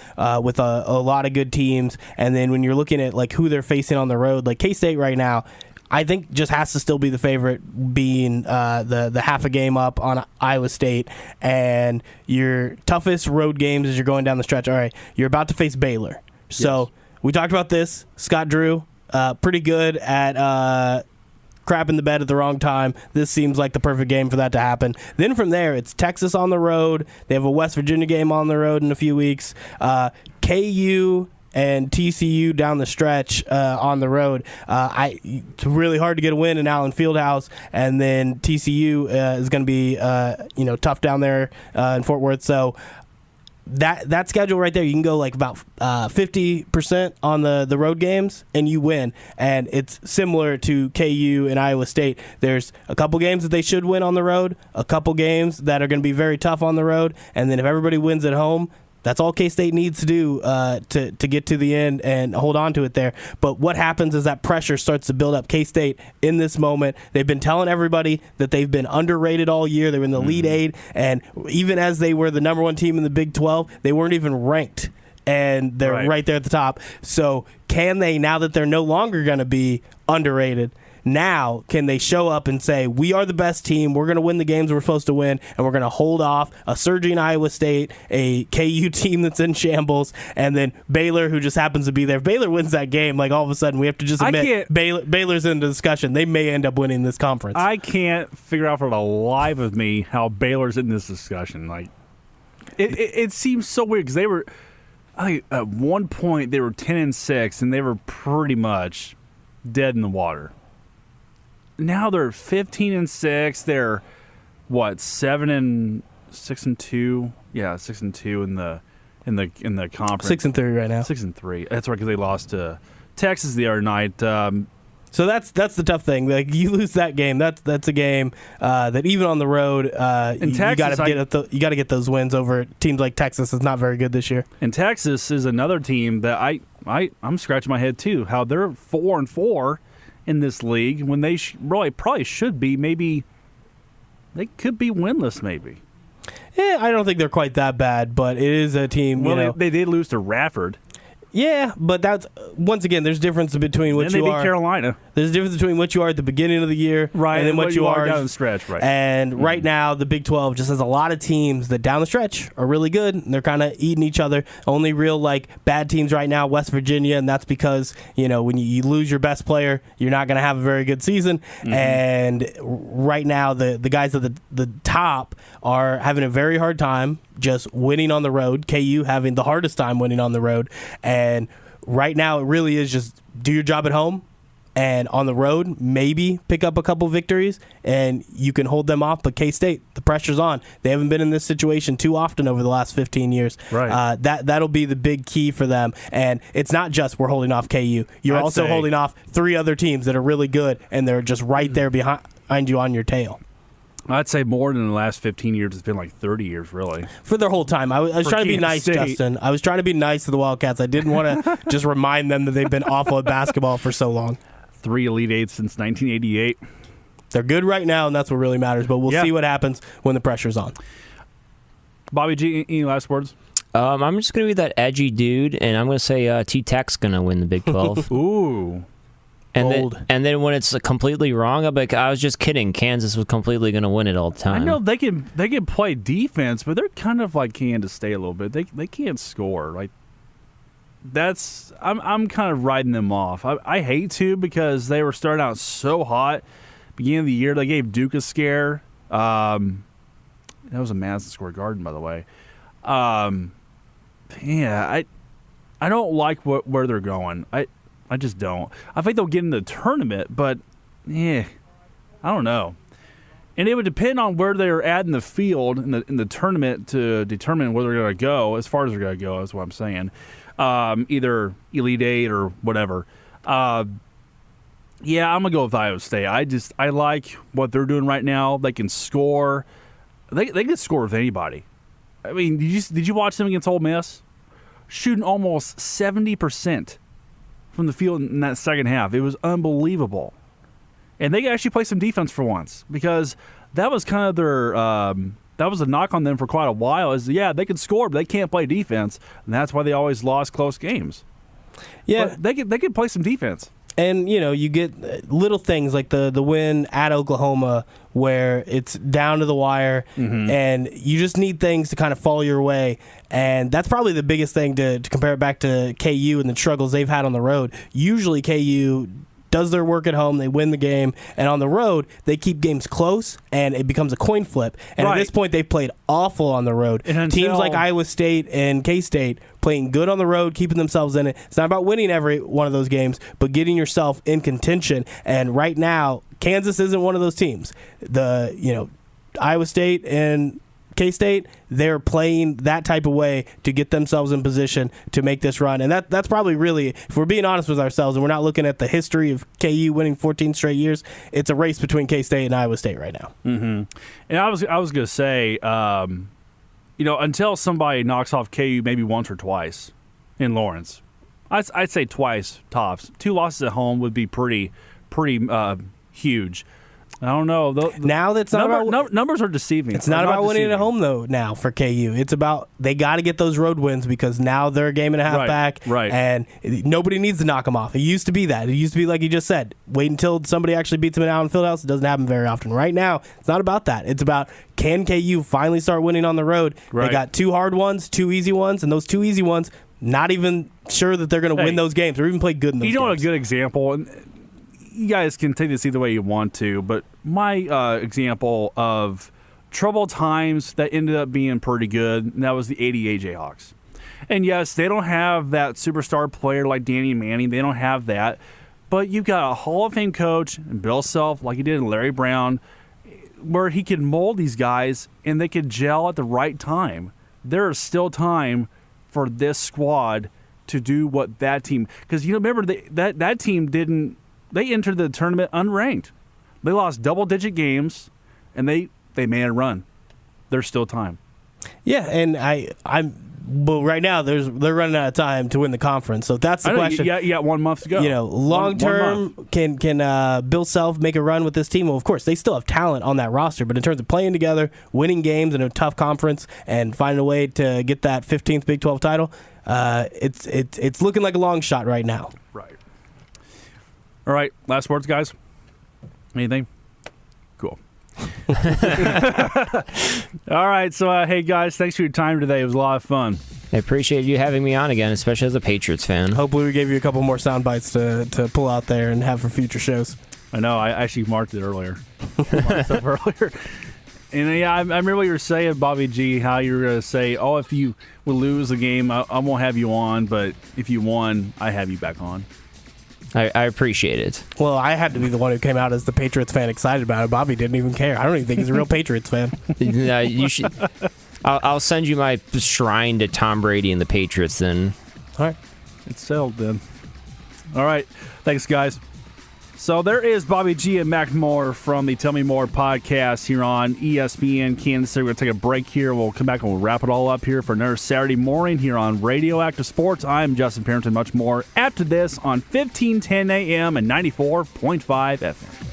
with a lot of good teams. And then when you're looking at like who they're facing on the road, like K-State right now, I think just has to still be the favorite, being the half a game up on Iowa State. And your toughest road games as you're going down the stretch. All right, you're about to face Baylor. So we talked about this. Scott Drew, pretty good at crap in the bed at the wrong time. This seems like the perfect game for that to happen. Then from there, it's Texas on the road. They have a West Virginia game on the road in a few weeks. KU and TCU down the stretch on the road. It's really hard to get a win in Allen Fieldhouse, and then TCU is going to be tough down there in Fort Worth. So that schedule right there, you can go like about 50% on the road games and you win. And it's similar to KU and Iowa State. There's a couple games that they should win on the road, a couple games that are going to be very tough on the road, and then if everybody wins at home, that's all K-State needs to do to get to the end and hold on to it there. But what happens is that pressure starts to build up. K-State, in this moment, they've been telling everybody that they've been underrated all year. They were in the Elite Eight, and even as they were the number one team in the Big 12, they weren't even ranked, and they're right there at the top. So can they, now that they're no longer going to be underrated, now can they show up and say, we are the best team, we're going to win the games we're supposed to win, and we're going to hold off a surging Iowa State, a KU team that's in shambles, and then Baylor, who just happens to be there. If Baylor wins that game, like all of a sudden we have to just admit Baylor's in the discussion. They may end up winning this conference. I can't figure out for the life of me how Baylor's in this discussion. Like, it seems so weird because they were, at one point they were 10-6 and they were pretty much dead in the water. Now they're 15-6. They're 7-6-2. Yeah, 6-2 in the conference. 6-3 right now. 6-3. That's right, because they lost to Texas the other night. So that's the tough thing. Like, you lose that game, that's a game that even on the road, you got to get those wins over teams like Texas. Is not very good this year. And Texas is another team that I'm scratching my head too. How they're 4-4. In this league, when they really probably should be, maybe they could be winless. Maybe. Yeah, I don't think they're quite that bad, but it is a team. Well, they did lose to Radford. Yeah, but that's once again, there's difference between what you are. They beat Carolina. There's a difference between what you are at the beginning of the year, right, and then what you are down the stretch, right? And right now, the Big 12 just has a lot of teams that down the stretch are really good, and they're kind of eating each other. Only real bad teams right now, West Virginia, and that's because when you lose your best player, you're not going to have a very good season. Mm-hmm. And right now, the guys at the top are having a very hard time just winning on the road. KU having the hardest time winning on the road. And right now, it really is just do your job at home, and on the road, maybe pick up a couple victories, and you can hold them off. But K-State, the pressure's on. They haven't been in this situation too often over the last 15 years. Right. That'll be the big key for them. And it's not just we're holding off KU. You're also holding off 3 other teams that are really good, and they're just right there behind you on your tail. I'd say more than the last 15 years. It's been like 30 years, really. For their whole time. I was trying to be nice, Justin. I was trying to be nice to the Wildcats. I didn't want to just remind them that they've been awful at basketball for so long. 3 Elite Eights since 1988. They're good right now, and that's what really matters. But we'll see what happens when the pressure's on. Bobby G, any last words? I'm just going to be that edgy dude, and I'm going to say T-Tech's going to win the Big 12. Ooh. And then when it's completely wrong, I'm like, I was just kidding. Kansas was completely going to win it all the time. I know they can play defense, but they're kind of like Kansas State a little bit. They can't score. Like I'm kind of riding them off. I hate to because they were starting out so hot. Beginning of the year, they gave Duke a scare. That was a Madison Square Garden, by the way. Yeah, I don't like where they're going. I just don't. I think they'll get in the tournament, but I don't know. And it would depend on where they're at in the field in the tournament to determine where they're going to go. As far as they're going to go, is what I'm saying. Either Elite Eight or whatever. I'm gonna go with Iowa State. I like what they're doing right now. They can score. They can score with anybody. I mean, did you watch them against Ole Miss? Shooting almost 70% from the field in that second half. It was unbelievable. And they actually played some defense for once because that was kind of their that was a knock on them for quite a while. They can score, but they can't play defense, and that's why they always lost close games. Yeah, but they could play some defense. And, you get little things like the win at Oklahoma where it's down to the wire, and you just need things to kind of fall your way. And that's probably the biggest thing to compare it back to KU and the struggles they've had on the road. Usually KU does their work at home, they win the game, and on the road, they keep games close, and it becomes a coin flip. And at this point, they've played awful on the road. Teams like Iowa State and K-State playing good on the road, keeping themselves in it. It's not about winning every one of those games, but getting yourself in contention. And right now, Kansas isn't one of those teams. Iowa State and K-State, they're playing that type of way to get themselves in position to make this run. And that's probably really, if we're being honest with ourselves and we're not looking at the history of KU winning 14 straight years, it's a race between K-State and Iowa State right now. Mm-hmm. And I was going to say, until somebody knocks off KU maybe once or twice in Lawrence, I'd say twice tops. 2 losses at home would be pretty huge. I don't know. Now that's not numbers are deceiving. It's not about winning at home though. Now for KU, it's about they got to get those road wins because now they're a game and a half back, and nobody needs to knock them off. It used to be that. It used to be like you just said. Wait until somebody actually beats them in Allen Fieldhouse. It doesn't happen very often. Right now, it's not about that. It's about can KU finally start winning on the road. Right. They got 2 hard ones, 2 easy ones, and those 2 easy ones, not even sure that they're going to win those games or even play good in those games. You know, a good example, and you guys can take this either way you want to, but my example of troubled times that ended up being pretty good, and that was the '88 Jayhawks. And yes, they don't have that superstar player like Danny Manning. They don't have that. But you've got a Hall of Fame coach, and Bill Self, like he did in Larry Brown, where he could mold these guys, and they could gel at the right time. There is still time for this squad to do what that team – because, remember, that team didn't – they entered the tournament unranked. They lost double-digit games, and they made a run. There's still time. Yeah, and but right now they're running out of time to win the conference. So that's the question. You got 1 month to go. Long term, can Bill Self make a run with this team? Well, of course, they still have talent on that roster, but in terms of playing together, winning games in a tough conference, and finding a way to get that 15th Big 12 title, it's looking like a long shot right now. Right. All right, last words, guys. Anything? Cool. All right, so hey guys, thanks for your time today. It was a lot of fun. I appreciate you having me on again, especially as a Patriots fan. Hopefully we gave you a couple more sound bites to pull out there and have for future shows. I know, I actually marked it earlier. And yeah, I remember what you were saying, Bobby G, how you were going to say, if you would lose a game, I won't have you on, but if you won, I have you back on. I appreciate it. Well, I had to be the one who came out as the Patriots fan excited about it. Bobby didn't even care. I don't even think he's a real Patriots fan. You should. I'll send you my shrine to Tom Brady and the Patriots then. All right. It's settled then. All right. Thanks, guys. So there is Bobby G and Mac Moore from the Tell Me More podcast here on ESPN Kansas City. We're going to take a break here. We'll come back and we'll wrap it all up here for another Saturday morning here on Radioactive Sports. I'm Justin Parrington, much more after this on 1510 AM and 94.5 FM.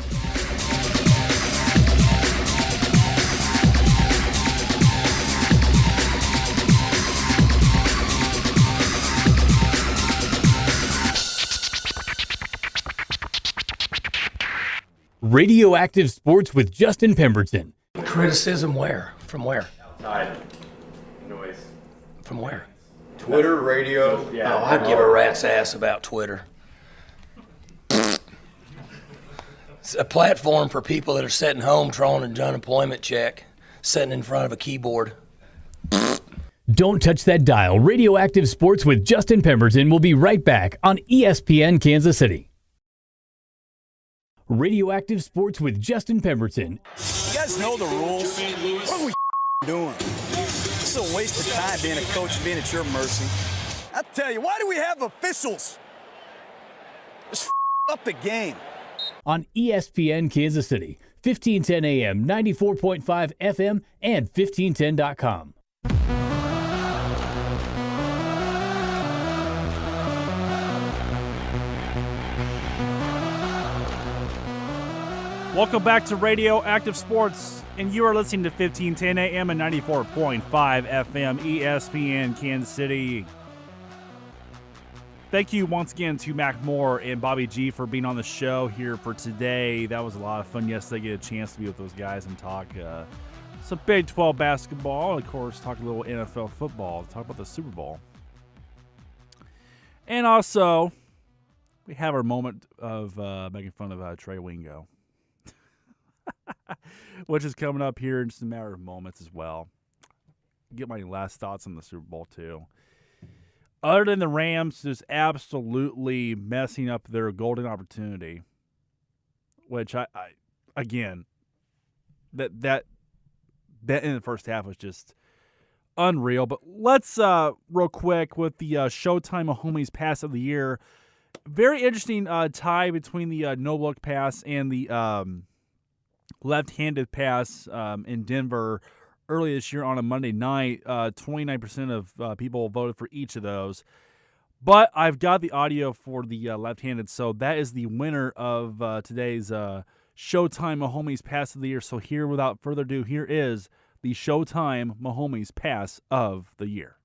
Radioactive Sports with Justin Pemberton. Criticism where? From where? Outside. Noise. From where? Twitter, radio. Yeah. Oh, I'd give a rat's ass about Twitter. It's a platform for people that are sitting home drawing an unemployment check, sitting in front of a keyboard. Don't touch that dial. Radioactive Sports with Justin Pemberton will be right back on ESPN Kansas City. Radioactive Sports with Justin Pemberton. You guys know the rules. What are we doing? It's a waste of time being a coach and being at your mercy. I tell you, why do we have officials? Just up the game. On ESPN Kansas City, 1510 AM, 94.5 FM, and 1510.com. Welcome back to Radioactive Sports, and you are listening to 1510 AM and 94.5 FM, ESPN Kansas City. Thank you once again to Mac Moore and Bobby G for being on the show here for today. That was a lot of fun yesterday, get a chance to be with those guys and talk some Big 12 basketball, and of course talk a little NFL football, talk about the Super Bowl. And also, we have our moment of making fun of Trey Wingo. Which is coming up here in just a matter of moments as well. Get my last thoughts on the Super Bowl, too. Other than the Rams just absolutely messing up their golden opportunity, which I again, that that in the first half was just unreal. But let's real quick with the Showtime Mahomes pass of the year. Very interesting tie between the no-look pass and the left-handed pass in Denver early this year on a Monday night. 29% of people voted for each of those. But I've got the audio for the left-handed, so that is the winner of today's Showtime Mahomes pass of the year. So here, without further ado, here is the Showtime Mahomes pass of the year.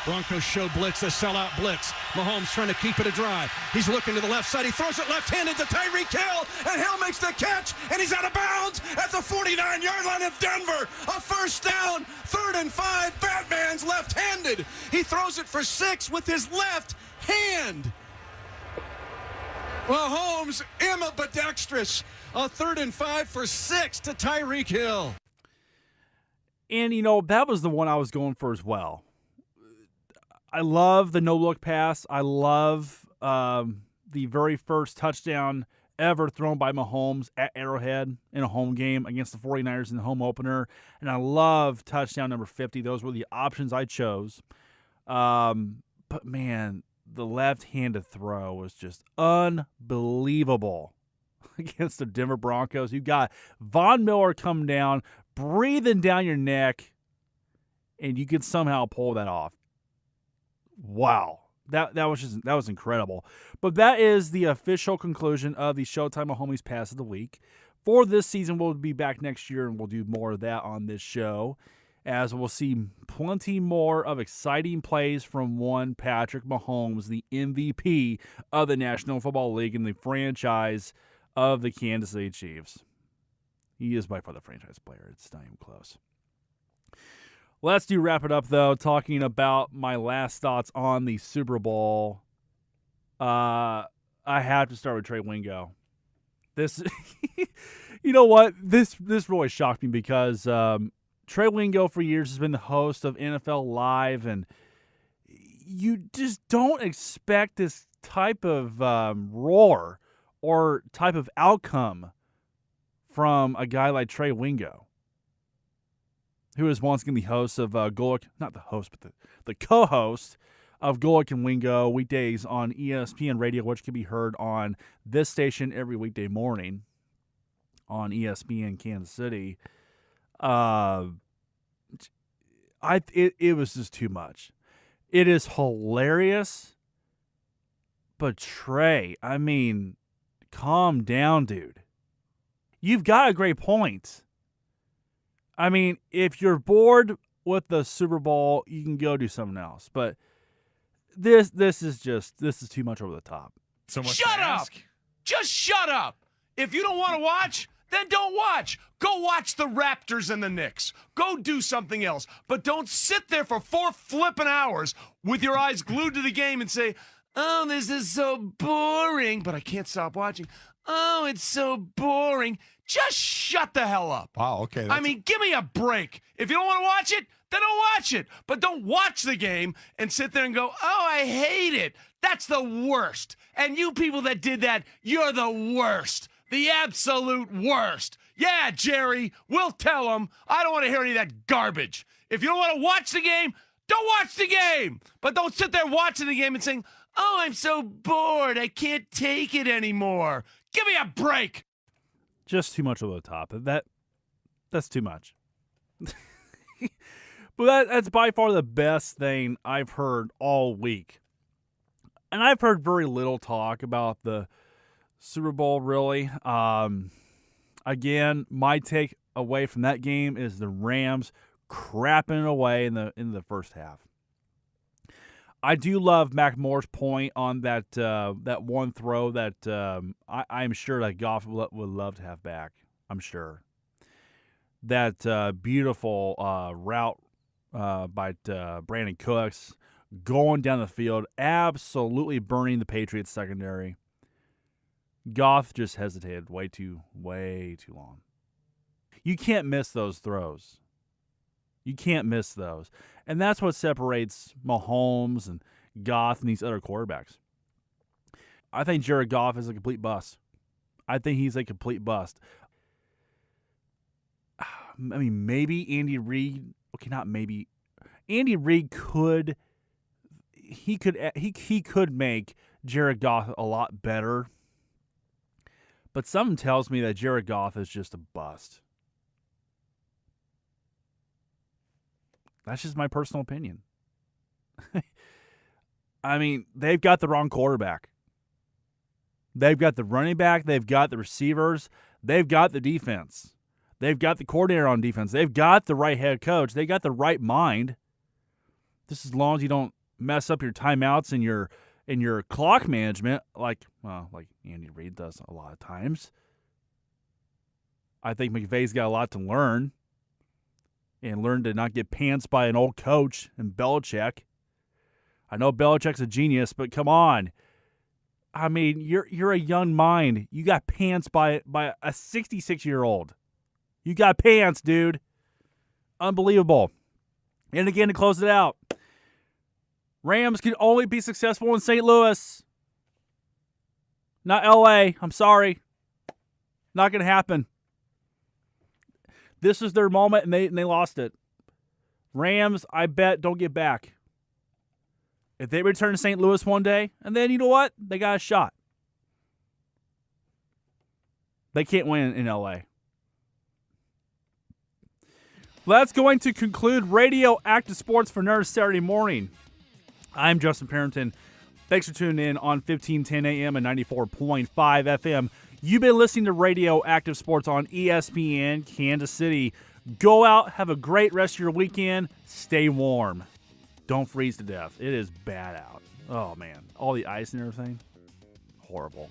Broncos show blitz, a sellout blitz. Mahomes trying to keep it a drive. He's looking to the left side. He throws it left-handed to Tyreek Hill, and Hill makes the catch, and he's out of bounds at the 49-yard line of Denver. A first down, 3rd and 5. Batman's left-handed. He throws it for 6 with his left hand. Mahomes, ambidextrous. A 3rd and 5 for 6 to Tyreek Hill. And, that was the one I was going for as well. I love the no-look pass. I love the very first touchdown ever thrown by Mahomes at Arrowhead in a home game against the 49ers in the home opener. And I love touchdown number 50. Those were the options I chose. But, man, the left-handed throw was just unbelievable against the Denver Broncos. You got Von Miller come down, breathing down your neck, and you could somehow pull that off. Wow. That was incredible. But that is the official conclusion of the Showtime Mahomes Pass of the Week. For this season, we'll be back next year, and we'll do more of that on this show, as we'll see plenty more of exciting plays from one Patrick Mahomes, the MVP of the National Football League and the franchise of the Kansas City Chiefs. He is by far the franchise player. It's not even close. Let's wrap it up, though, talking about my last thoughts on the Super Bowl. I have to start with Trey Wingo. This, you know what? This really shocked me because Trey Wingo for years has been the host of NFL Live, and you just don't expect this type of roar or type of outcome from a guy like Trey Wingo, who is once again the host of Golick, not the host, but the co-host of Golick and Wingo weekdays on ESPN Radio, which can be heard on this station every weekday morning on ESPN Kansas City. It was just too much. It is hilarious, but Trey, I mean, calm down, dude. You've got a great point. I mean, if you're bored with the Super Bowl, you can go do something else. But this is too much over the top. Shut up! Just shut up! If you don't want to watch, then don't watch. Go watch the Raptors and the Knicks. Go do something else. But don't sit there for 4 flipping hours with your eyes glued to the game and say, oh, this is so boring, but I can't stop watching. Oh, it's so boring. Just shut the hell up. Wow, okay. I mean, give me a break. If you don't want to watch it, then don't watch it. But don't watch the game and sit there and go, oh, I hate it. That's the worst. And you people that did that, you're the worst. The absolute worst. Yeah, Jerry, we'll tell them. I don't want to hear any of that garbage. If you don't want to watch the game, don't watch the game. But don't sit there watching the game and saying, oh, I'm so bored. I can't take it anymore. Give me a break. Just too much over the top. That's too much. But that's by far the best thing I've heard all week. And I've heard very little talk about the Super Bowl, really. Again, my take away from that game is the Rams crapping it away in the first half. I do love Mac Moore's point on that one throw that I'm sure that Goff would love to have back. I'm sure. That beautiful route by Brandon Cooks going down the field, absolutely burning the Patriots secondary. Goff just hesitated way too long. You can't miss those throws. You can't miss those. And that's what separates Mahomes and Goff and these other quarterbacks. I think Jared Goff is a complete bust. I think he's a complete bust. I mean, maybe Andy Reid. Okay, not maybe. Andy Reid could make Jared Goff a lot better. But something tells me that Jared Goff is just a bust. That's just my personal opinion. I mean, they've got the wrong quarterback. They've got the running back. They've got the receivers. They've got the defense. They've got the coordinator on defense. They've got the right head coach. They got the right mind. Just as long as you don't mess up your timeouts and your clock management, like Andy Reid does a lot of times. I think McVay's got a lot to learn, and learn to not get pants by an old coach and Belichick. I know Belichick's a genius, but come on. I mean, you're a young mind. You got pants by a 66-year-old. You got pants, dude. Unbelievable. And again, to close it out, Rams can only be successful in St. Louis. Not LA. I'm sorry. Not going to happen. This is their moment, and they lost it. Rams, I bet, don't get back. If they return to St. Louis one day, and then you know what? They got a shot. They can't win in LA. That's going to conclude Radioactive Sports for Nerds Saturday morning. I'm Justin Parrington. Thanks for tuning in on 1510 AM and 94.5 FM. You've been listening to Radioactive Sports on ESPN Kansas City. Go out, have a great rest of your weekend. Stay warm. Don't freeze to death. It is bad out. Oh, man. All the ice and everything. Horrible.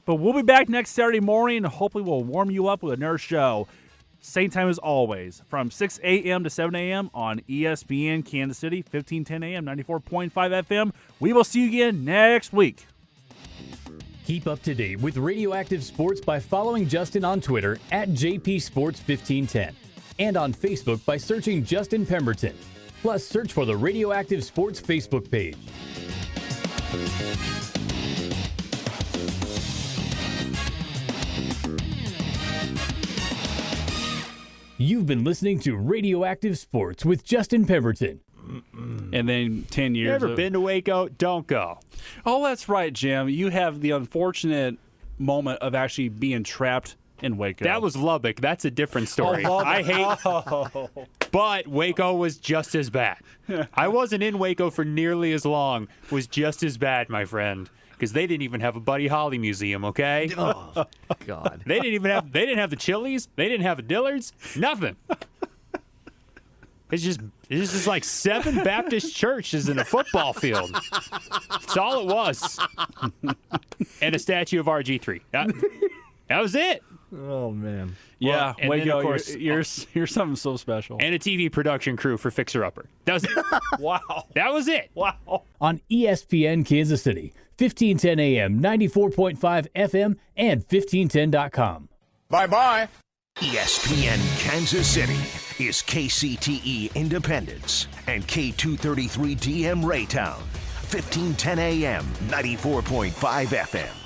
But we'll be back next Saturday morning. Hopefully we'll warm you up with a Nerd Show. Same time as always, from 6 a.m. to 7 a.m. on ESPN Kansas City, 1510 a.m., 94.5 FM. We will see you again next week. Keep up to date with Radioactive Sports by following Justin on Twitter at JPSports1510 and on Facebook by searching Justin Pemberton. Plus, search for the Radioactive Sports Facebook page. You've been listening to Radioactive Sports with Justin Pemberton. And then 10 years. You ever been to Waco? Don't go. Oh, that's right, Jim. You have the unfortunate moment of actually being trapped in Waco. That was Lubbock. That's a different story. Oh, I hate. But Waco was just as bad. I wasn't in Waco for nearly as long. It was just as bad, my friend. Because they didn't even have a Buddy Holly museum, okay? Oh, God. They didn't have the Chili's. They didn't have the Dillards. Nothing. It's just like 7 Baptist churches in a football field. That's all it was. And a statue of RG3. That was it. Oh, man. Yeah, well, Waco, of course, you're something so special. And a TV production crew for Fixer Upper. That was it. Wow. That was it. Wow. On ESPN Kansas City, 1510 AM, 94.5 FM, and 1510.com. Bye-bye. ESPN Kansas City is KCTE Independence and K233 DM Raytown, 1510 AM, 94.5 FM.